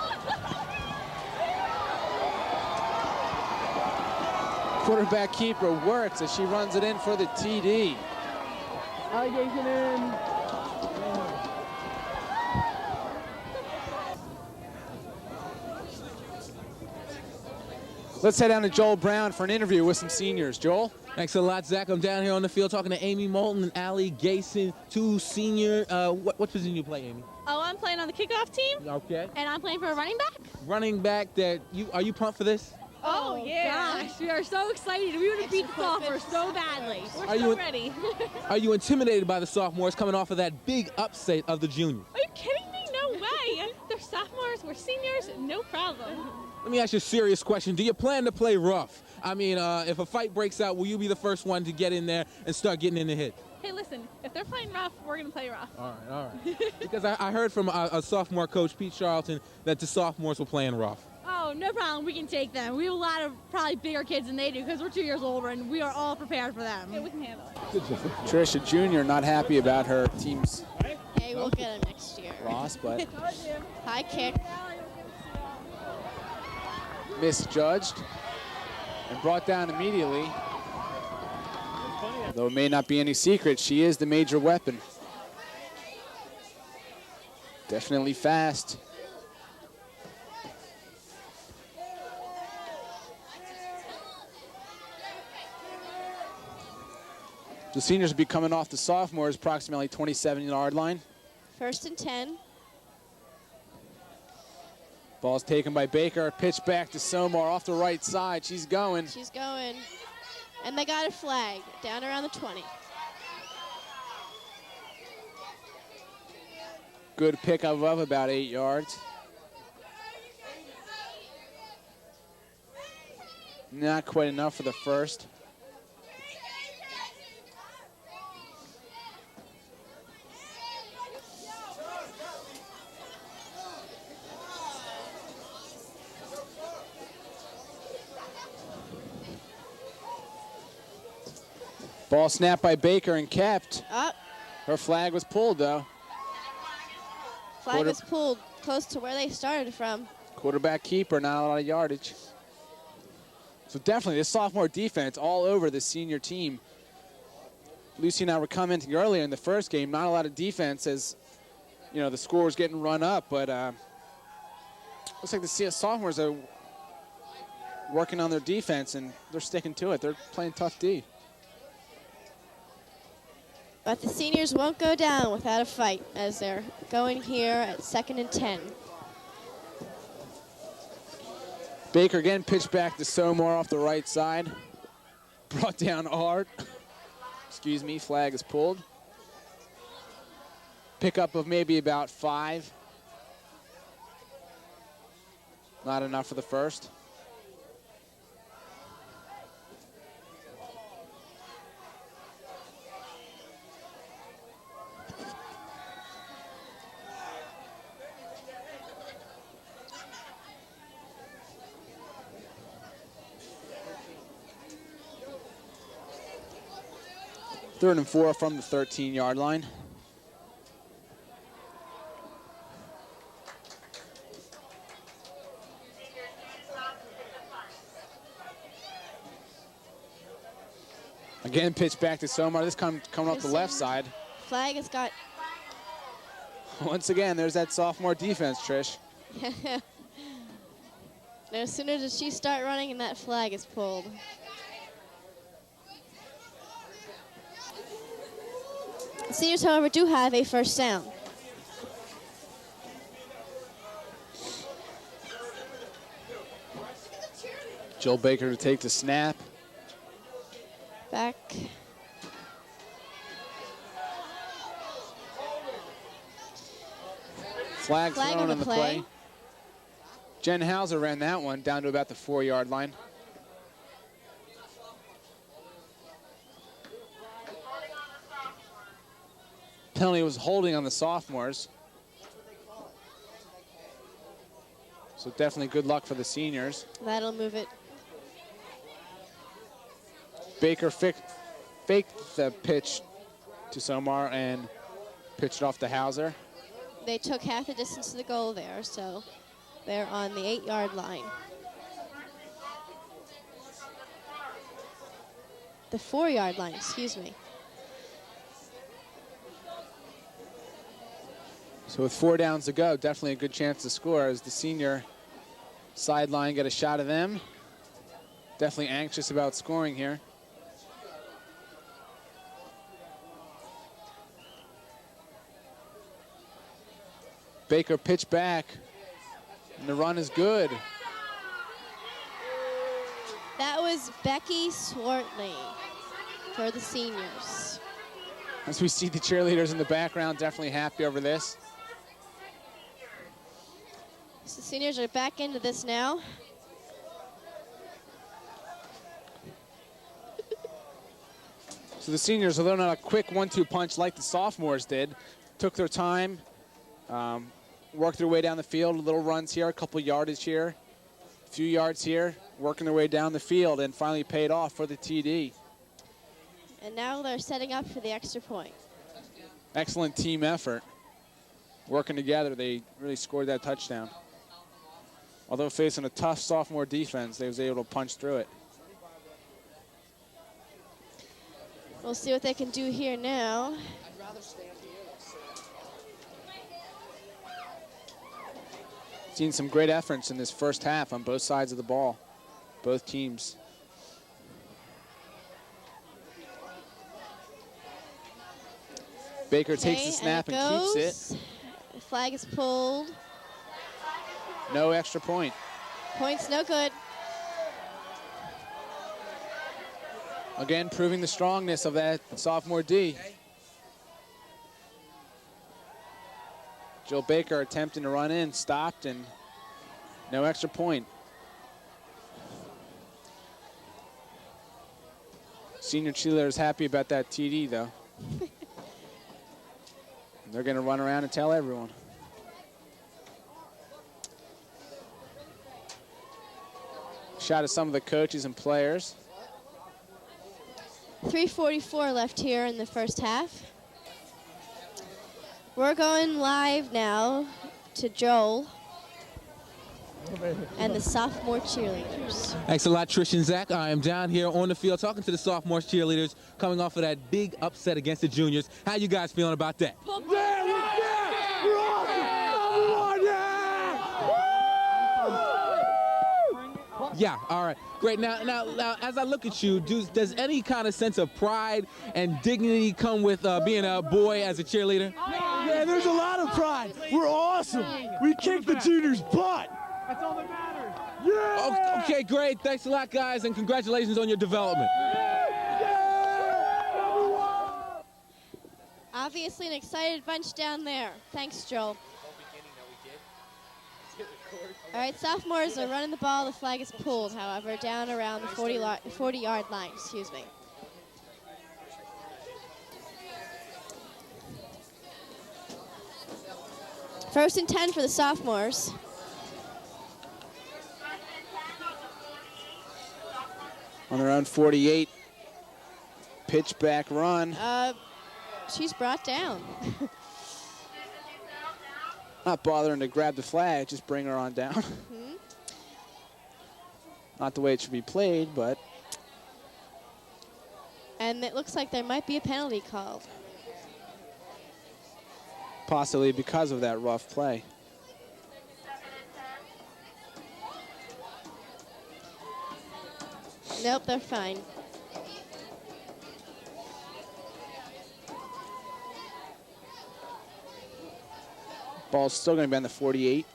Quarterback keeper works as she runs it in for the TD. Allegation in. Let's head down to Joel Brown for an interview with some seniors. Joel? Thanks a lot, Zach. I'm down here on the field talking to Amy Moulton and Allie Gayson, two senior. What position do you play, Amy? Oh, I'm playing on the kickoff team. Okay. And I'm playing for a running back. Running back. Are you pumped for this? Oh yeah. Gosh, we are so excited. We want to beat the sophomores so badly. We're so ready. Are you intimidated by the sophomores coming off of that big upset of the juniors? Are you kidding me? No way. They're sophomores. We're seniors. No problem. Let me ask you a serious question. Do you plan to play rough? I mean, if a fight breaks out, will you be the first one to get in there and start getting in the hit? Hey, listen, if they're playing rough, we're going to play rough. All right. Because I heard from a sophomore coach, Pete Charlton, that the sophomores were playing rough. Oh, no problem. We can take them. We have a lot of probably bigger kids than they do because we're 2 years older, and we are all prepared for them. Yeah, we can handle it. Trisha Jr. not happy about her team's Hey, we'll get him next year. loss, but High kick. misjudged and brought down immediately. Though it may not be any secret, she is the major weapon. Definitely fast. The seniors will be coming off the sophomores approximately 27-yard line. 1st and 10. Ball's taken by Baker. Pitch back to Somar off the right side. She's going. She's going. And they got a flag down around the 20. Good pickup of about 8 yards. Not quite enough for the first. Ball snapped by Baker and kept. Up. Her flag was pulled, though. Flag was pulled close to where they started from. Quarterback keeper, not a lot of yardage. So definitely this sophomore defense all over the senior team. Lucy and I were commenting earlier in the first game, not a lot of defense as, you know, the score was getting run up, but looks like the CS sophomores are working on their defense and they're sticking to it. They're playing tough D. But the seniors won't go down without a fight as they're going here at 2nd and 10. Baker again pitched back to Somar off the right side. Brought down hard. Excuse me, flag is pulled. Pickup of maybe about 5. Not enough for the first. Third and 4 from the 13-yard line. Again, pitch back to Somar. This coming off the left side. Flag has got. Once again, there's that sophomore defense, Trish. No sooner does she start running and that flag is pulled. The seniors, however, do have a first down. Jill Baker to take the snap. Back. Flag thrown on the play. Jen Hauser ran that one down to about the 4-yard line. Penalty was holding on the sophomores. So definitely good luck for the seniors. That'll move it. Baker faked the pitch to Somar and pitched it off to Hauser. They took half the distance to the goal there, so they're on the 8-yard line. The 4-yard line, excuse me. So with 4 downs to go, definitely a good chance to score as the senior sideline get a shot of them. Definitely anxious about scoring here. Baker pitch back, and the run is good. That was Becky Swartley for the seniors. As we see the cheerleaders in the background, definitely happy over this. So the seniors are back into this now. So the seniors, although not a quick 1-2 punch like the sophomores did, took their time, worked their way down the field, little runs here, a couple yardage here, a few yards here, working their way down the field, and finally paid off for the TD. And now they're setting up for the extra point. Excellent team effort. Working together, they really scored that touchdown. Although facing a tough sophomore defense, they was able to punch through it. We'll see what they can do here now. I'd rather stand here. Seen some great efforts in this first half on both sides of the ball, both teams. Baker takes the snap and keeps it. The flag is pulled. No extra point. Points no good. Again, proving the strongness of that sophomore D. Jill Baker attempting to run in, stopped, and no extra point. Senior cheerleaders happy about that TD, though. They're going to run around and tell everyone. Shot at some of the coaches and players. 3:44 left here in the first half. We're going live now to Joel and the sophomore cheerleaders. Thanks a lot, Trish and Zach. I am down here on the field talking to the sophomore cheerleaders coming off of that big upset against the juniors. How you guys feeling about that? Yeah, all right, great. Now, as I look at you, does any kind of sense of pride and dignity come with being a boy as a cheerleader? Yeah, there's a lot of pride. We're awesome. We kicked the juniors' butt. That's all that matters. Yeah! Okay, great. Thanks a lot, guys, and congratulations on your development. Obviously an excited bunch down there. Thanks, Joel. All right, sophomores are running the ball. The flag is pulled, however, down around the 40-yard line, excuse me. First and 10 for the sophomores. On their own 48. Pitch back run. She's brought down. Not bothering to grab the flag, just bring her on down. Not the way it should be played, but. And it looks like there might be a penalty called. Possibly because of that rough play. Nope, they're fine. Ball's still going to be on the 48.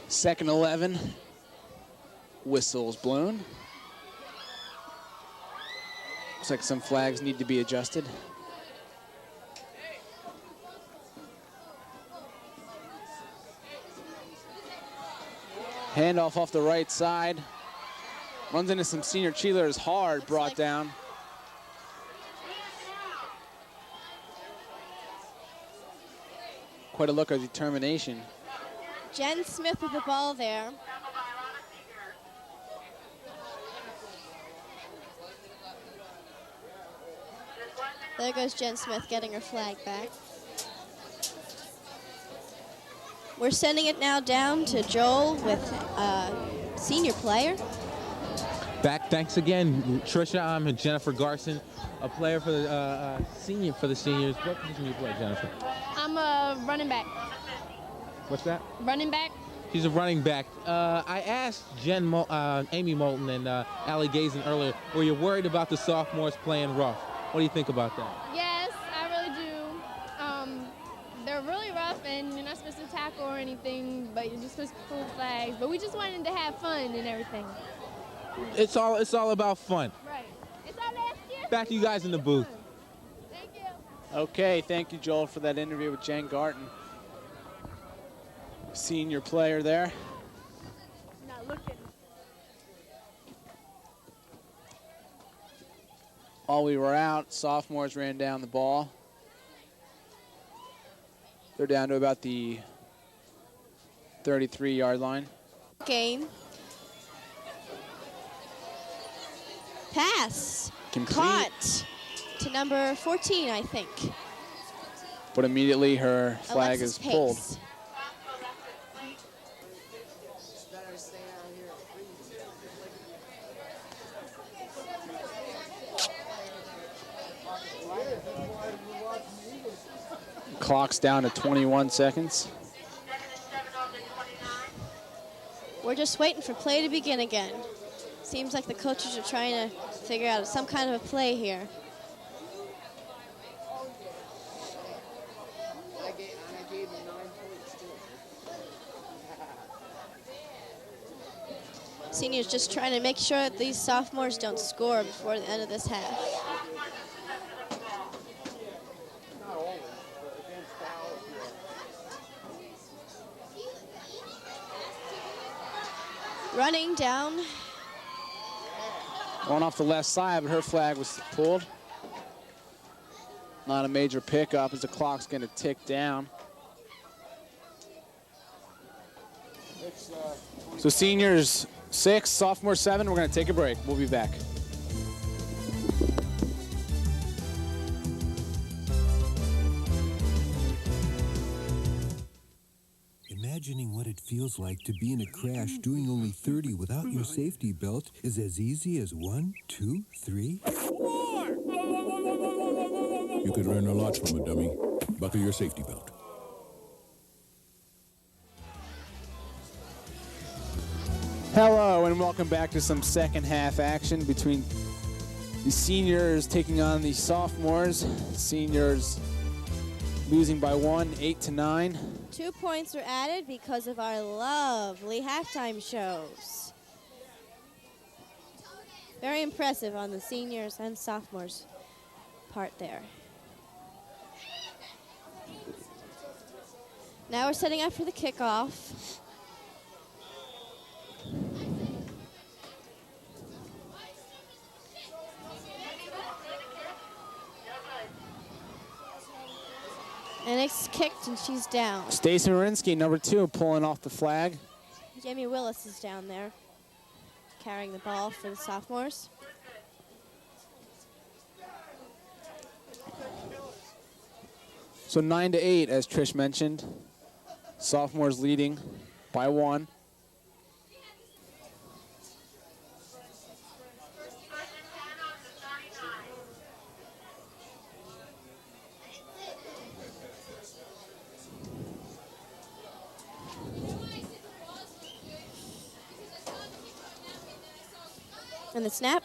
Second 11. Whistles blown. Looks like some flags need to be adjusted. Handoff off the right side. Runs into some senior cheerleaders hard, brought down. Quite a look of determination. Jen Smith with the ball there. There goes Jen Smith getting her flag back. We're sending it now down to Joel with a senior player. Back, thanks again, Trisha. I'm Jennifer Garson, a player for the seniors. What position do you play, Jennifer? I'm a running back. What's that? Running back. She's a running back. I asked Amy Moulton and Allie Gazen earlier, were you worried about the sophomores playing rough? What do you think about that? Yes, I really do. They're really rough, and you're not supposed to tackle or anything, but you're just supposed to pull flags. But we just wanted to have fun and everything. It's all about fun. Right. It's our last year. Back to you guys in the booth. Thank you. Okay, thank you, Joel, for that interview with Jen Garton. Senior player there. Not looking. While we were out, sophomores ran down the ball. They're down to about the 33-yard line. Game. Pass. Complete. Caught to number 14, I think. But immediately her flag Alexis is pulled. Pace. Clock's down to 21 seconds. We're just waiting for play to begin again. Seems like the coaches are trying to figure out some kind of a play here. Seniors just trying to make sure that these sophomores don't score before the end of this half. Running down. Going off the left side, but her flag was pulled. Not a major pickup as the clock's going to tick down. So seniors 6, sophomore 7. We're going to take a break. We'll be back. Imagining what it feels like to be in a crash doing only 30 without your safety belt is as easy as 1, 2, 3. You could learn a lot from a dummy. Buckle your safety belt. Hello and welcome back to some second half action between the seniors taking on the sophomores. Seniors losing by 1, 8-9. 2 points were added because of our lovely halftime shows. Very impressive on the seniors and sophomores part there. Now we're setting up for the kickoff. And it's kicked and she's down. Stacy Marinsky, number 2, pulling off the flag. Jamie Willis is down there carrying the ball for the sophomores. So 9-8, as Trish mentioned. Sophomores leading by 1. And the snap.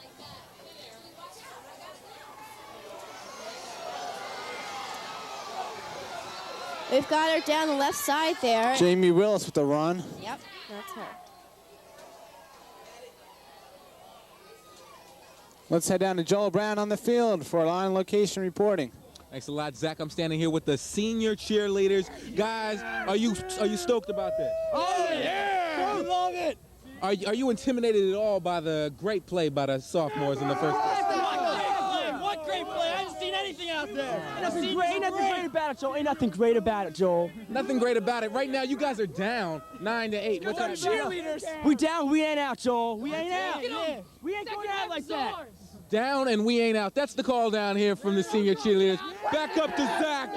We've got her down the left side there. Jamie Willis with the run. Yep, that's her. Let's head down to Joel Brown on the field for line location reporting. Thanks a lot, Zach. I'm standing here with the senior cheerleaders. Guys, are you stoked about this? Oh, yeah! We love it! Are you intimidated at all by the great play by the sophomores in the first half? What great play! I haven't seen anything out there. Ain't nothing great about it, Joel. Ain't nothing great about it, Joel. Nothing great about it. Right now, you guys are down 9-8. What's up, cheerleaders? We down, we ain't out, Joel. We ain't out. Yeah. We ain't going out like that. Down and we ain't out. That's the call down here from the senior cheerleaders. Back up to Zach.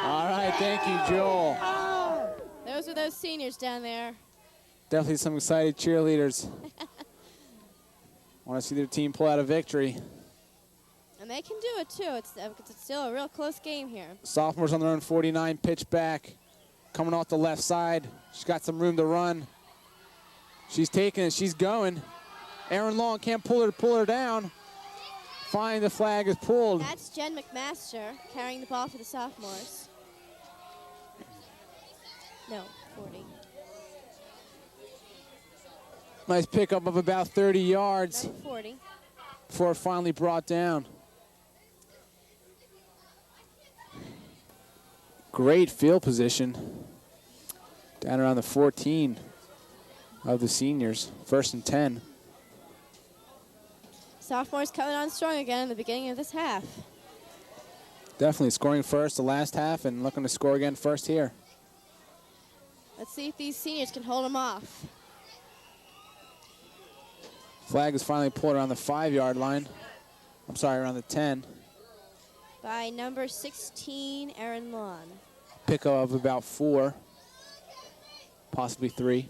All right, thank you, Joel. Those are those seniors down there. Definitely some excited cheerleaders. Want to see their team pull out a victory. And they can do it, too. It's still a real close game here. Sophomores on their own 49, pitch back. Coming off the left side. She's got some room to run. She's taking it. She's going. Aaron Long can't pull her down. Finally, the flag is pulled. That's Jen McMaster carrying the ball for the sophomores. No, 40. Nice pickup of about 30 yards. 40. Before it finally brought down. Great field position. Down around the 14 of the seniors. 1st and 10. Sophomores coming on strong again in the beginning of this half. Definitely scoring first the last half and looking to score again first here. Let's see if these seniors can hold them off. Flag is finally pulled around the 5-yard line. I'm sorry, around the 10. By number 16, Aaron Lawn. Pickup of about 4, possibly 3.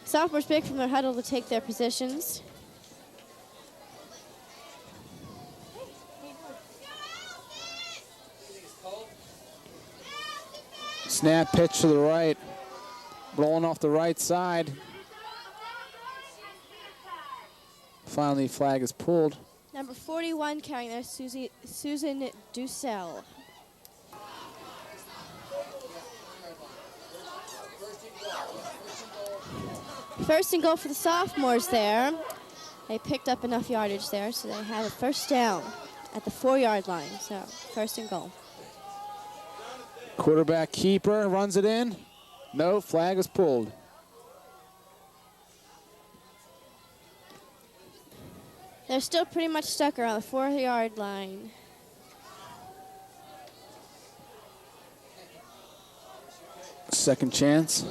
Sophomores break from their huddle to take their positions. Snap pitch to the right. Rolling off the right side. Finally, flag is pulled. Number 41 carrying there, Susan Dussel. First and goal for the sophomores there. They picked up enough yardage there, so they have a first down at the 4-yard line. So, first and goal. Quarterback keeper runs it in. No, flag is pulled. They're still pretty much stuck around the 4-yard line. Second chance.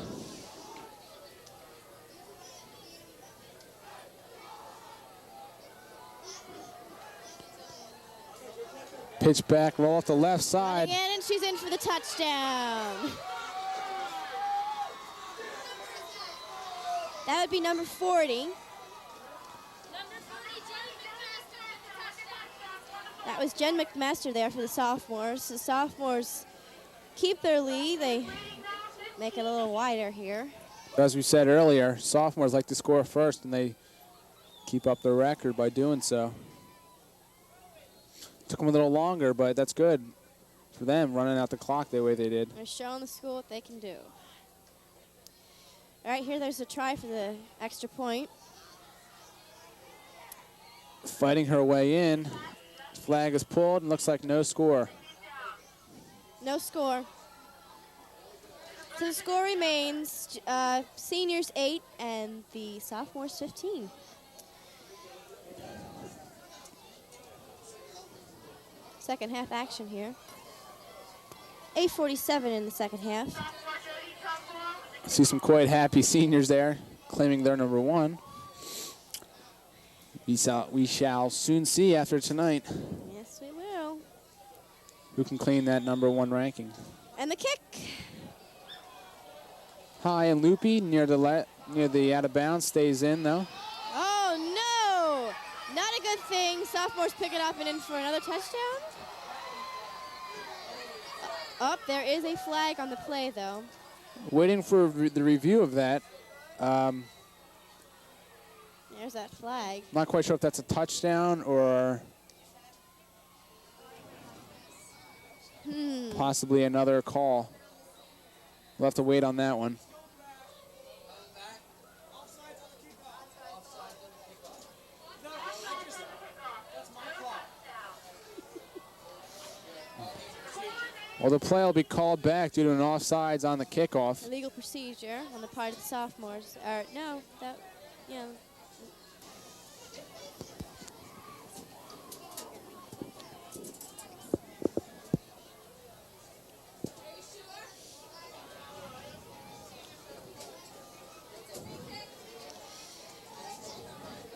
Pitch back, roll off the left side. Running in, and she's in for the touchdown. That would be number 40. That was Jen McMaster there for the sophomores. The sophomores keep their lead. They make it a little wider here. As we said earlier, sophomores like to score first, and they keep up their record by doing so. Took them a little longer, but that's good for them, running out the clock the way they did. They're showing the school what they can do. All right, here there's a try for the extra point. Fighting her way in. Flag is pulled and looks like no score. No score. So the score remains seniors 8 and the sophomores 15. Second half action here. 8:47 in the second half. I see some quite happy seniors there, claiming they're number 1. We shall soon see after tonight Yes, we will. who can claim that number 1 ranking. And the kick. High and loopy near the out of bounds, stays in though. Oh no! Not a good thing. Sophomores pick it up and in for another touchdown. Up, there is a flag on the play though. Waiting for the review of that. There's that flag. Not quite sure if that's a touchdown or possibly another call. We'll have to wait on that one. Well, the play will be called back due to an offsides on the kickoff. Illegal procedure on the part of the sophomores. No, that, yeah.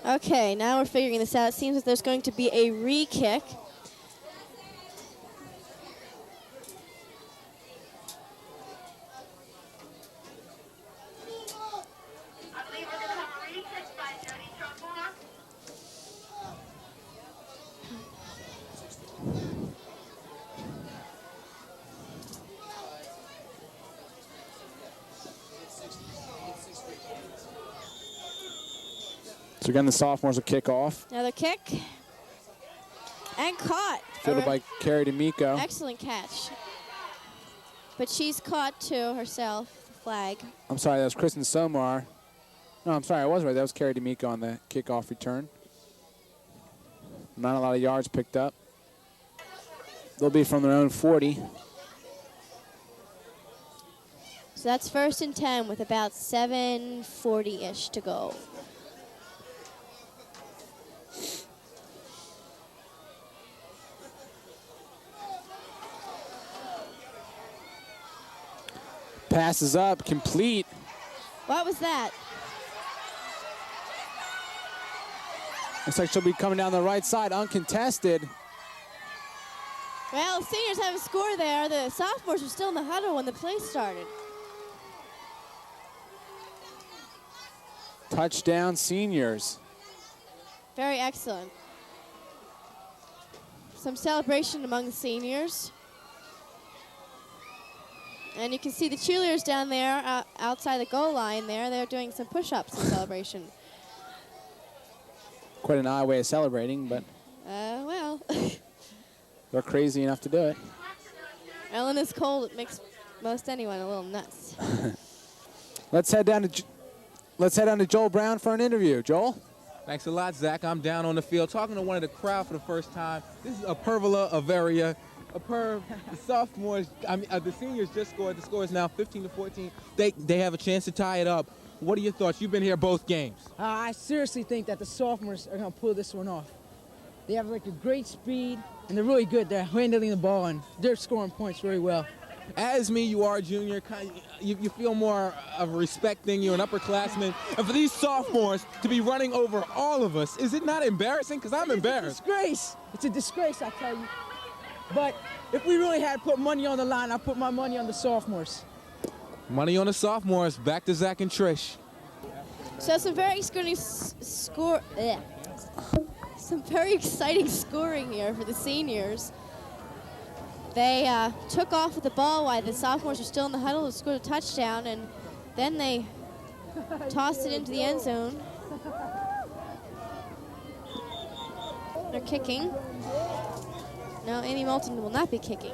Okay, now we're figuring this out. It seems that there's going to be a re-kick. So again, the sophomores will kick off. Another kick. And caught. Fielded by Carrie D'Amico. Excellent catch. But she's caught too herself, the flag. I'm sorry, that was Kristen Somar. No, I'm sorry, I was right. That was Carrie D'Amico on the kickoff return. Not a lot of yards picked up. They'll be from their own 40. So that's 1st and 10 with about 7:40-ish to go. Passes up, complete. What was that? Looks like she'll be coming down the right side, uncontested. Well, seniors have a score there. The sophomores were still in the huddle when the play started. Touchdown, seniors. Very excellent. Some celebration among the seniors. And you can see the cheerleaders down there outside the goal line there. They're doing some push-ups in celebration. Quite an odd way of celebrating, but well. they're crazy enough to do it. Ellen is cold. It makes most anyone a little nuts. Let's head down to Joel Brown for an interview. Joel? Thanks a lot, Zach. I'm down on the field talking to one of the crowd for the first time. This is Pervola Averia. The sophomores, the seniors just scored. The score is now 15-14. They have a chance to tie it up. What are your thoughts? You've been here both games. I seriously think that the sophomores are going to pull this one off. They have like a great speed, and they're really good. They're handling the ball, and they're scoring points very well. As me, you are a junior. You feel more of respecting you, an upperclassman. And for these sophomores to be running over all of us, is it not embarrassing? Because I'm embarrassed. It's a disgrace. It's a disgrace, I tell you. But if we really had to put money on the line, I'd put my money on the sophomores. Money on the sophomores. Back to Zach and Trish. So some very exciting scoring here for the seniors. They took off with the ball while the sophomores were still in the huddle and scored a touchdown, and then they tossed it into the end zone. They're kicking. No, Amy Moulton will not be kicking.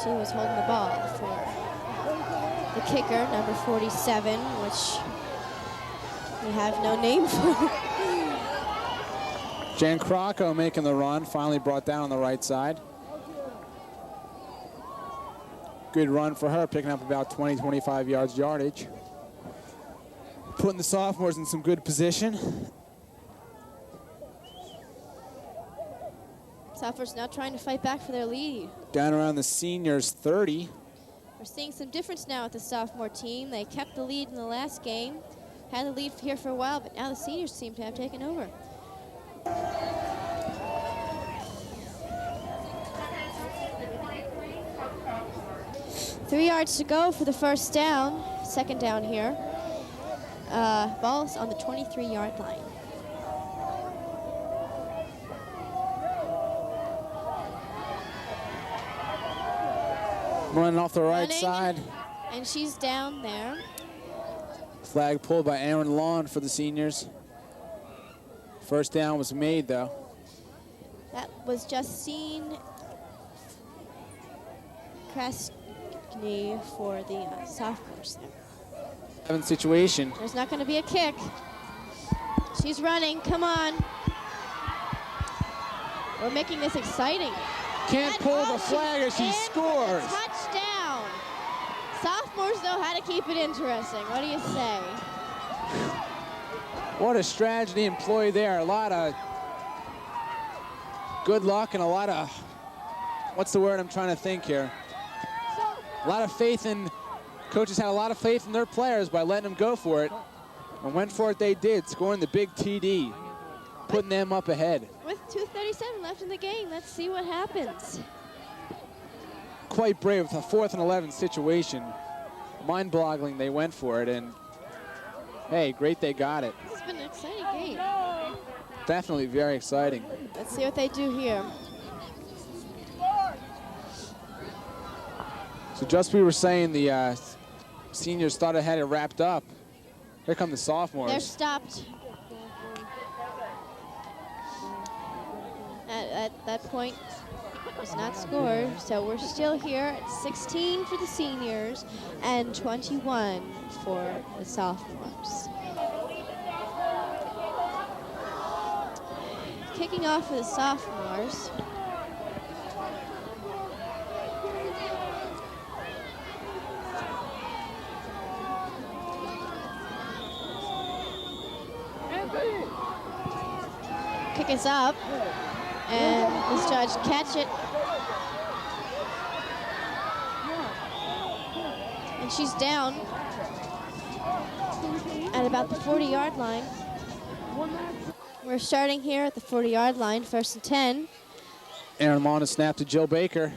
She was holding the ball for the kicker, number 47, which we have no name for. Jan Crocco making the run, finally brought down on the right side. Good run for her, picking up about 20, 25 yards yardage. Putting the sophomores in some good position. Sophomores now trying to fight back for their lead. Down around the seniors' 30. We're seeing some difference now with the sophomore team. They kept the lead in the last game, had the lead here for a while, but now the seniors seem to have taken over. Three yards to go for the first down, second down here. Ball's on the 23-yard line. Running off the right side. And she's down there. Flag pulled by Aaron Lawn for the seniors. First down was made, though. That was Justine Krasny for the sophomores there. Situation. There's not going to be a kick. She's running. Come on. We're making this exciting. Can't pull the flag as she scores. Touchdown. Sophomores know how to keep it interesting. What do you say? What a strategy employed there. A lot of good luck and a lot of, what's the word I'm trying to think here? A lot of faith in, coaches had a lot of faith in their players by letting them go for it. And went for it they did, scoring the big TD, putting them up ahead. With 2:37 left in the game, let's see what happens. Quite brave with a 4th and 11 situation. Mind-boggling they went for it, and hey, great they got it. This has been an exciting game. Definitely very exciting. Let's see what they do here. So just we were saying the seniors thought it had it wrapped up. Here come the sophomores. They're stopped. At that point, it was not scored, so we're still here at 16 for the seniors and 21 for the sophomores. Kicking off for the sophomores. Kick is up, and this judge catch it. And she's down at about the 40-yard line. We're starting here at the 40-yard line, 1st and 10. Aaron Lawn to snap to Jill Baker.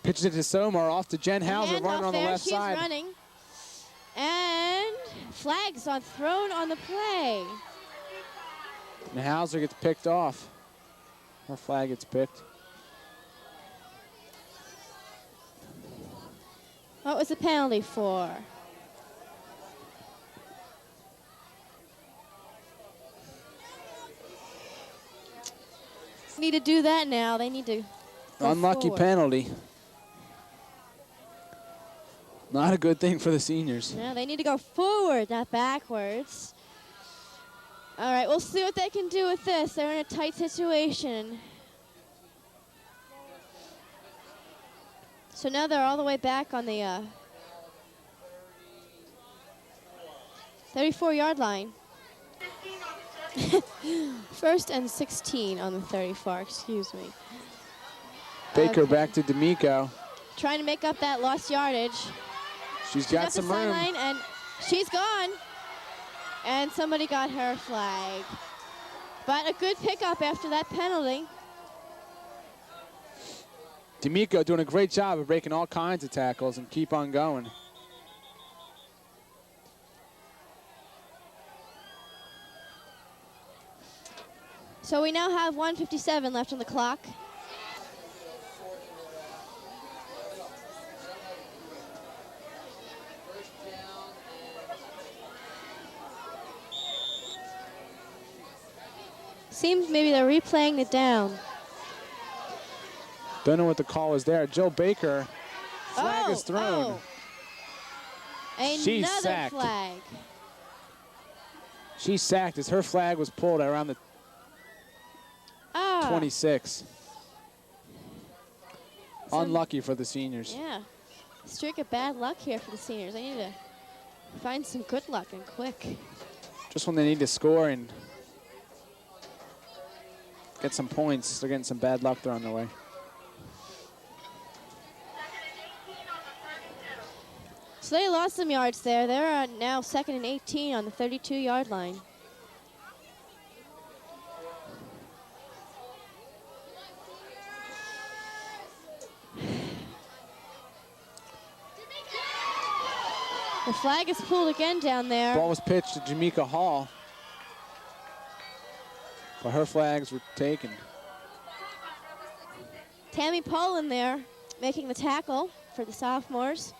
Pitches it to Somar, off to Jen Hauser, running on the left side. She's running. And flags thrown on the play. And Hauser gets picked off. Her flag gets picked. was a penalty for? Need to do that now. They need to go Unlucky forward. penalty. Not a good thing for the seniors. No, they need to go forward, not backwards. All right, we'll see what they can do with this. They're in a tight situation. So now they're all the way back on the 34-yard line. First and 16 on the 34, excuse me. Baker back to D'Amico. Trying to make up that lost yardage. She's got some room. Sideline, and she's gone. And somebody got her flag. But a good pickup after that penalty. D'Amico doing a great job of breaking all kinds of tackles and keep on going. So we now have 1:57 left on the clock. Seems maybe they're replaying it down. Don't know what the call is there. Joe Baker, flag is thrown. She's another sacked. flag. She's sacked as her flag was pulled around the 26. Unlucky for the seniors. Yeah, streak of bad luck here for the seniors. They need to find some good luck and quick. Just when they need to score and get some points, they're getting some bad luck there on their way. So they lost some yards there. They're now 2nd and 18 on the 32-yard line. The flag is pulled again down there. Ball was pitched to Jamaica Hall, but her flags were taken. Tammy Poland there making the tackle for the sophomores.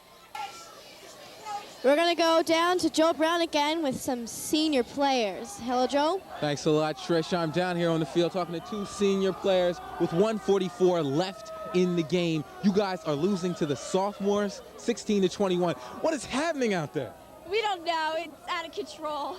We're going to go down to Joe Brown again with some senior players. Hello, Joe. Thanks a lot, Trish. I'm down here on the field talking to two senior players with 1:44 left in the game. You guys are losing to the sophomores, 16-21. What is happening out there? We don't know. It's out of control.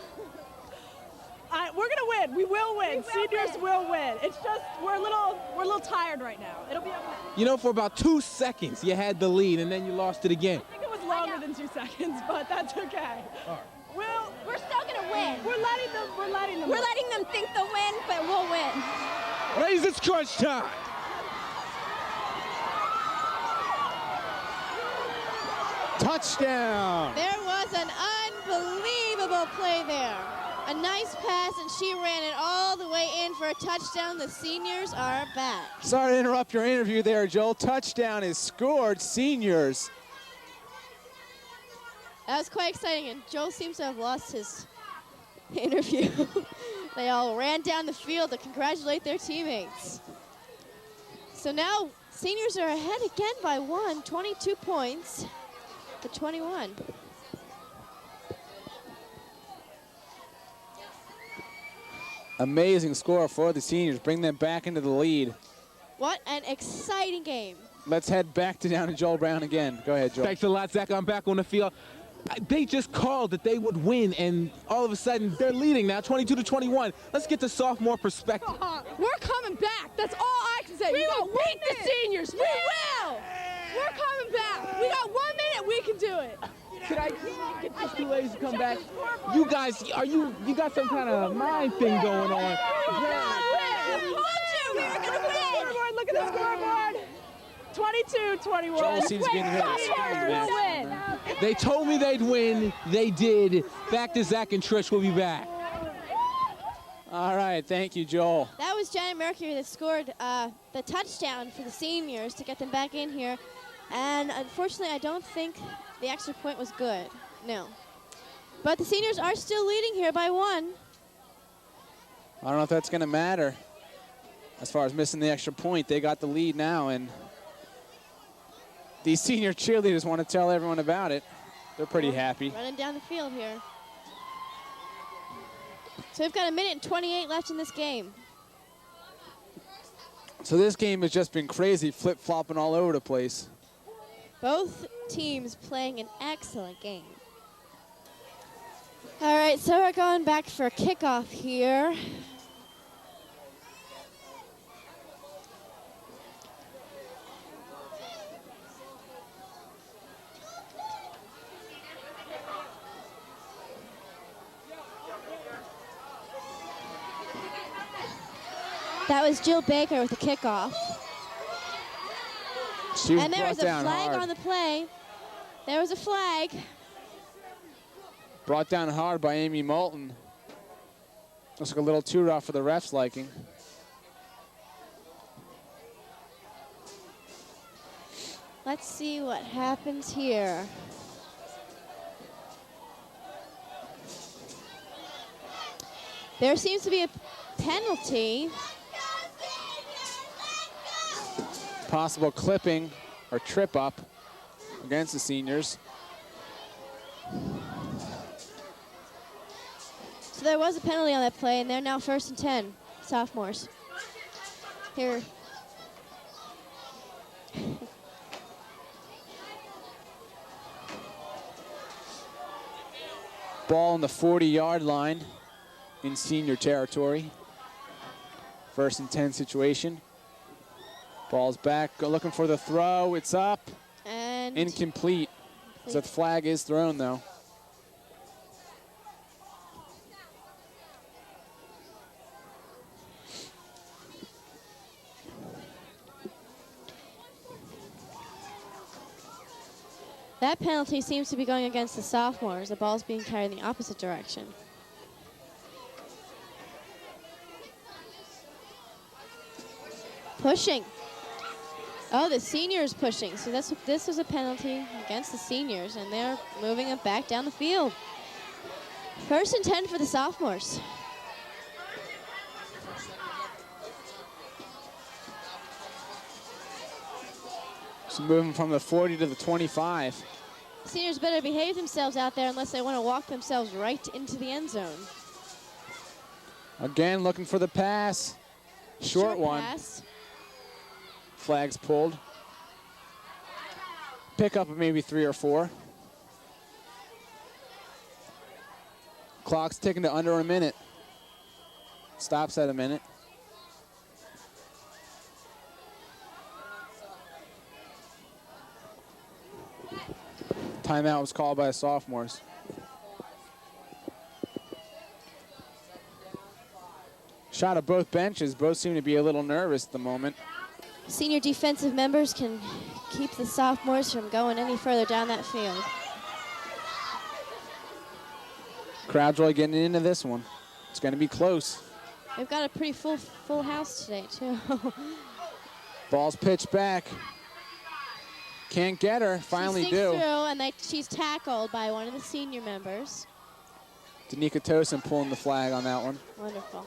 We're gonna win. We will win. Seniors will win. It's just we're a little tired right now. It'll be okay. You know, for about 2 seconds you had the lead and then you lost it again. I think it was longer than 2 seconds, but that's okay. All right. We're still gonna win. We're letting them think they'll win, but we'll win. Raise it's crunch time. Touchdown. There was an unbelievable play there. A nice pass, and she ran it all the way in for a touchdown. The seniors are back. Sorry to interrupt your interview there, Joel. Touchdown is scored, seniors. That was quite exciting, and Joel seems to have lost his interview. They all ran down the field to congratulate their teammates. So now seniors are ahead again by 1, 22 points to 21. Amazing score for the seniors. Bring them back into the lead. What an exciting game. Let's head back down to Joel Brown again. Go ahead, Joel. Thanks a lot, Zach. I'm back on the field. They just called that they would win, and all of a sudden they're leading now, 22-21. Let's get the sophomore perspective. We're coming back. That's all I can say. We will beat the seniors. We will. We're coming back. We got 1 minute. We can do it. Could I get these two ladies to come back? You guys, you got some kind of mind thing going on. I told you we were going to win. Look at the scoreboard. 22-21. Joel seems to be in the middle of the screen, We'll win. They told me they'd win. They did. Back to Zach and Trish. We'll be back. All right, thank you, Joel. That was Janet Mercury that scored the touchdown for the seniors to get them back in here. And unfortunately, I don't think the extra point was good. No. But the seniors are still leading here by 1. I don't know if that's going to matter. As far as missing the extra point, they got the lead now, and These senior cheerleaders want to tell everyone about it. They're pretty happy. Running down the field here. So we've got 1:28 left in this game. So this game has just been crazy, flip-flopping all over the place. Both teams playing an excellent game. All right, so we're going back for a kickoff here. That was Jill Baker with the kickoff. And there was a flag on the play. There was a flag. Brought down hard by Amy Moulton. Looks like a little too rough for the ref's liking. Let's see what happens here. There seems to be a penalty. Possible clipping or trip up against the seniors. So there was a penalty on that play, and they're now 1st and 10, sophomores. Here. Ball on the 40-yard line in senior territory. 1st and 10 situation. Ball's back, looking for the throw. It's up. And incomplete. So the flag is thrown, though. That penalty seems to be going against the sophomores. The ball's being carried in the opposite direction. Pushing. Oh, the seniors pushing. So this was a penalty against the seniors, and they're moving it back down the field. 1st and 10 for the sophomores. So moving from the 40 to the 25. Seniors better behave themselves out there unless they want to walk themselves right into the end zone. Again, looking for the pass. Short one. Pass. Flags pulled. Pickup of maybe 3 or 4. Clock's ticking to under a minute. Stops at a minute. Timeout was called by the sophomores. Shot at both benches. Both seem to be a little nervous at the moment. Senior defensive members can keep the sophomores from going any further down that field. Crowd's really getting into this one. It's going to be close. They've got a pretty full house today, too. Ball's pitched back. Can't get her. Finally she do. Through, and she's tackled by one of the senior members. Danica Tosin pulling the flag on that one. Wonderful.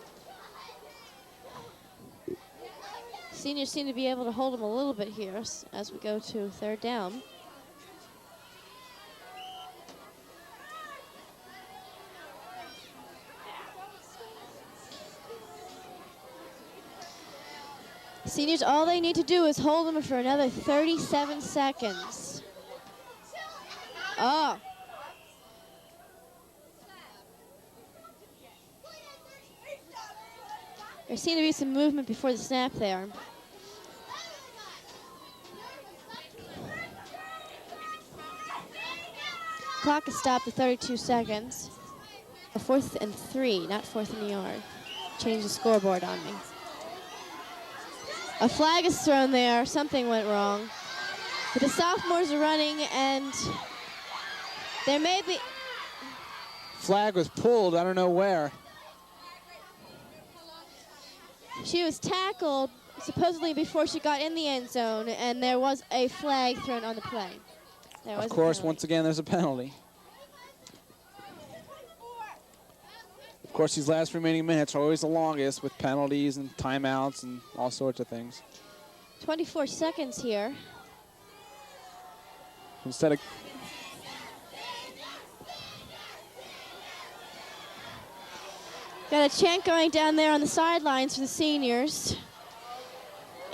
Seniors seem to be able to hold them a little bit here as we go to 3rd down. Seniors, all they need to do is hold them for another 37 seconds. Oh. There seemed to be some movement before the snap there. Clock is stopped at 32 seconds. A 4th and 3, not 4th in the yard. Change the scoreboard on me. A flag is thrown there. Something went wrong. But the sophomores are running, and there may be... Flag was pulled. I don't know where. She was tackled supposedly before she got in the end zone, and there was a flag thrown on the play. Of course, once again, there's a penalty. Of course, these last remaining minutes are always the longest with penalties and timeouts and all sorts of things. 24 seconds here. Instead of got a chant going down there on the sidelines for the seniors,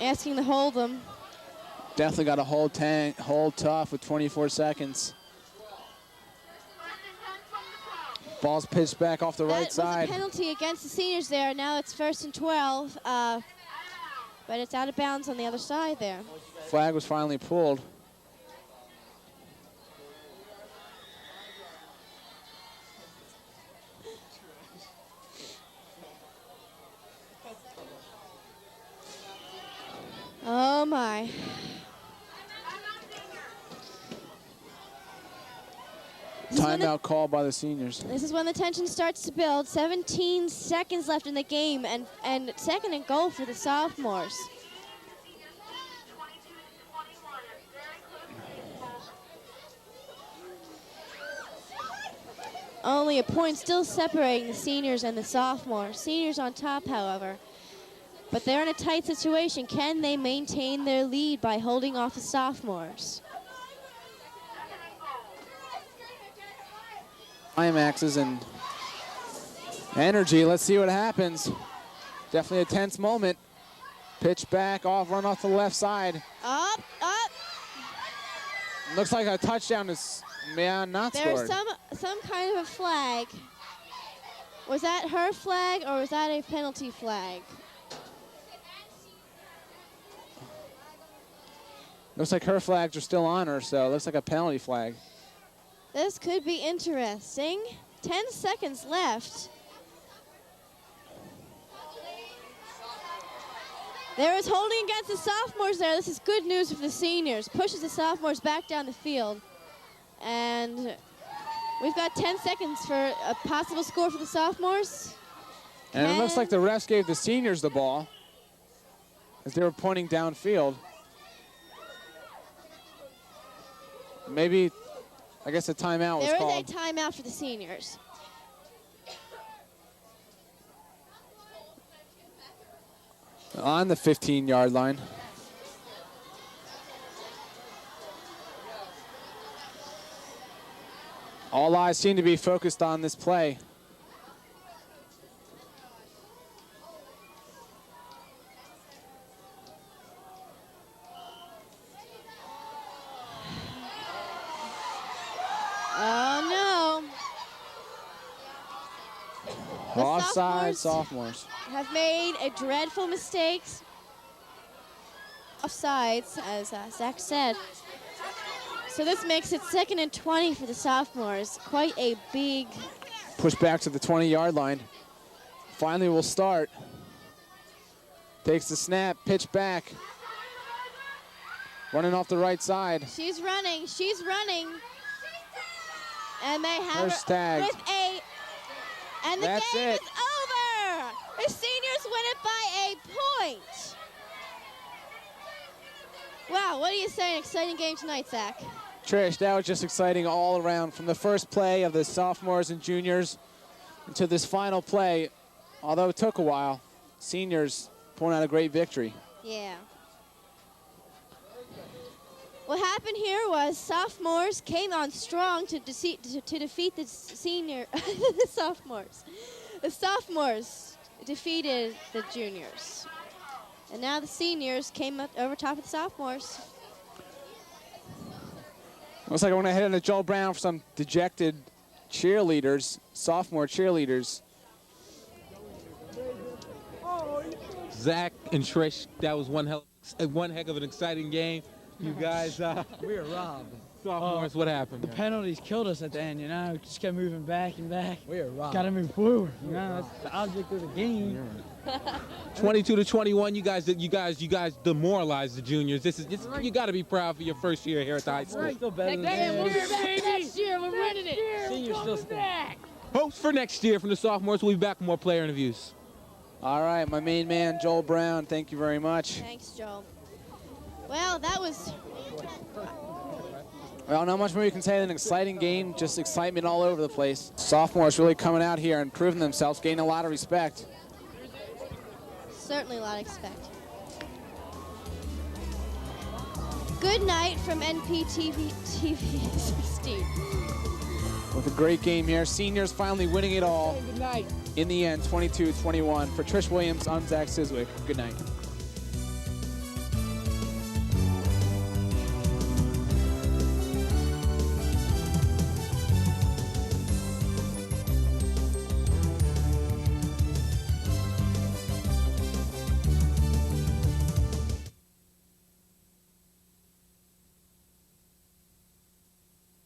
asking to hold them. definitely got to hold tough with 24 seconds. Ball's pitched back off the right side. That was a penalty against the seniors there. Now it's 1st and 12, but it's out of bounds on the other side there. Flag was finally pulled. Oh my. Timeout called by the seniors. This is when the tension starts to build. 17 seconds left in the game, and 2nd and goal for the sophomores. Only a point still separating the seniors and the sophomores. Seniors on top, however. But they're in a tight situation. Can they maintain their lead by holding off the sophomores? Climaxes and energy. Let's see what happens. Definitely a tense moment. Pitch back off, run off the left side. Up. Looks like a touchdown is not scored. There's some kind of a flag. Was that her flag or was that a penalty flag? Looks like her flags are still on her, so it looks like a penalty flag. This could be interesting. 10 seconds left. There is holding against the sophomores there. This is good news for the seniors. Pushes the sophomores back down the field. And we've got 10 seconds for a possible score for the sophomores. And it looks like the refs gave the seniors the ball as they were pointing downfield. Maybe, I guess a timeout was called. There is a timeout for the seniors. On the 15-yard line. All eyes seem to be focused on this play. Oh, no. Offside sophomores. Have made a dreadful mistakes. Offsides, as Zach said. So this makes it 2nd and 20 for the sophomores. Quite a big Push back to the 20-yard line. Finally will start. Takes the snap, pitch back. Running off the right side. She's running. And they have First her tag. with a, and the That's game it. is over. The seniors win it by a point. Wow, what do you say? An exciting game tonight, Zach. Trish, that was just exciting all around. From the first play of the sophomores and juniors to this final play, although it took a while, seniors pulling out a great victory. Yeah. What happened here was sophomores came on strong to defeat the senior, the sophomores. The sophomores defeated the juniors. And now the seniors came up over top of the sophomores. Looks like I want to head into Joel Brown for some dejected cheerleaders, sophomore cheerleaders. Zach and Trish, that was one heck of an exciting game. You guys, we were robbed. Sophomores, what happened? The penalties killed us at the end, you know. We just kept moving back and back. We were robbed. Got to move forward. You know, that's the object of the game. 22-21. You guys demoralized the juniors. You got to be proud for your first year here at the high school. We're still better than Next year, we're running it. Seniors still stink. Hopes for next year from the sophomores. We'll be back with more player interviews. All right, my main man, Joel Brown, thank you very much. Thanks, Joel. Well, that was... Well, not much more you can say than an exciting game, just excitement all over the place. Sophomores really coming out here and proving themselves, gaining a lot of respect. Certainly a lot of respect. Good night from NPTV TV 16. With a great game here. Seniors finally winning it all. Good night. In the end, 22-21. For Trish Williams, I'm Zach Siswick. Good night.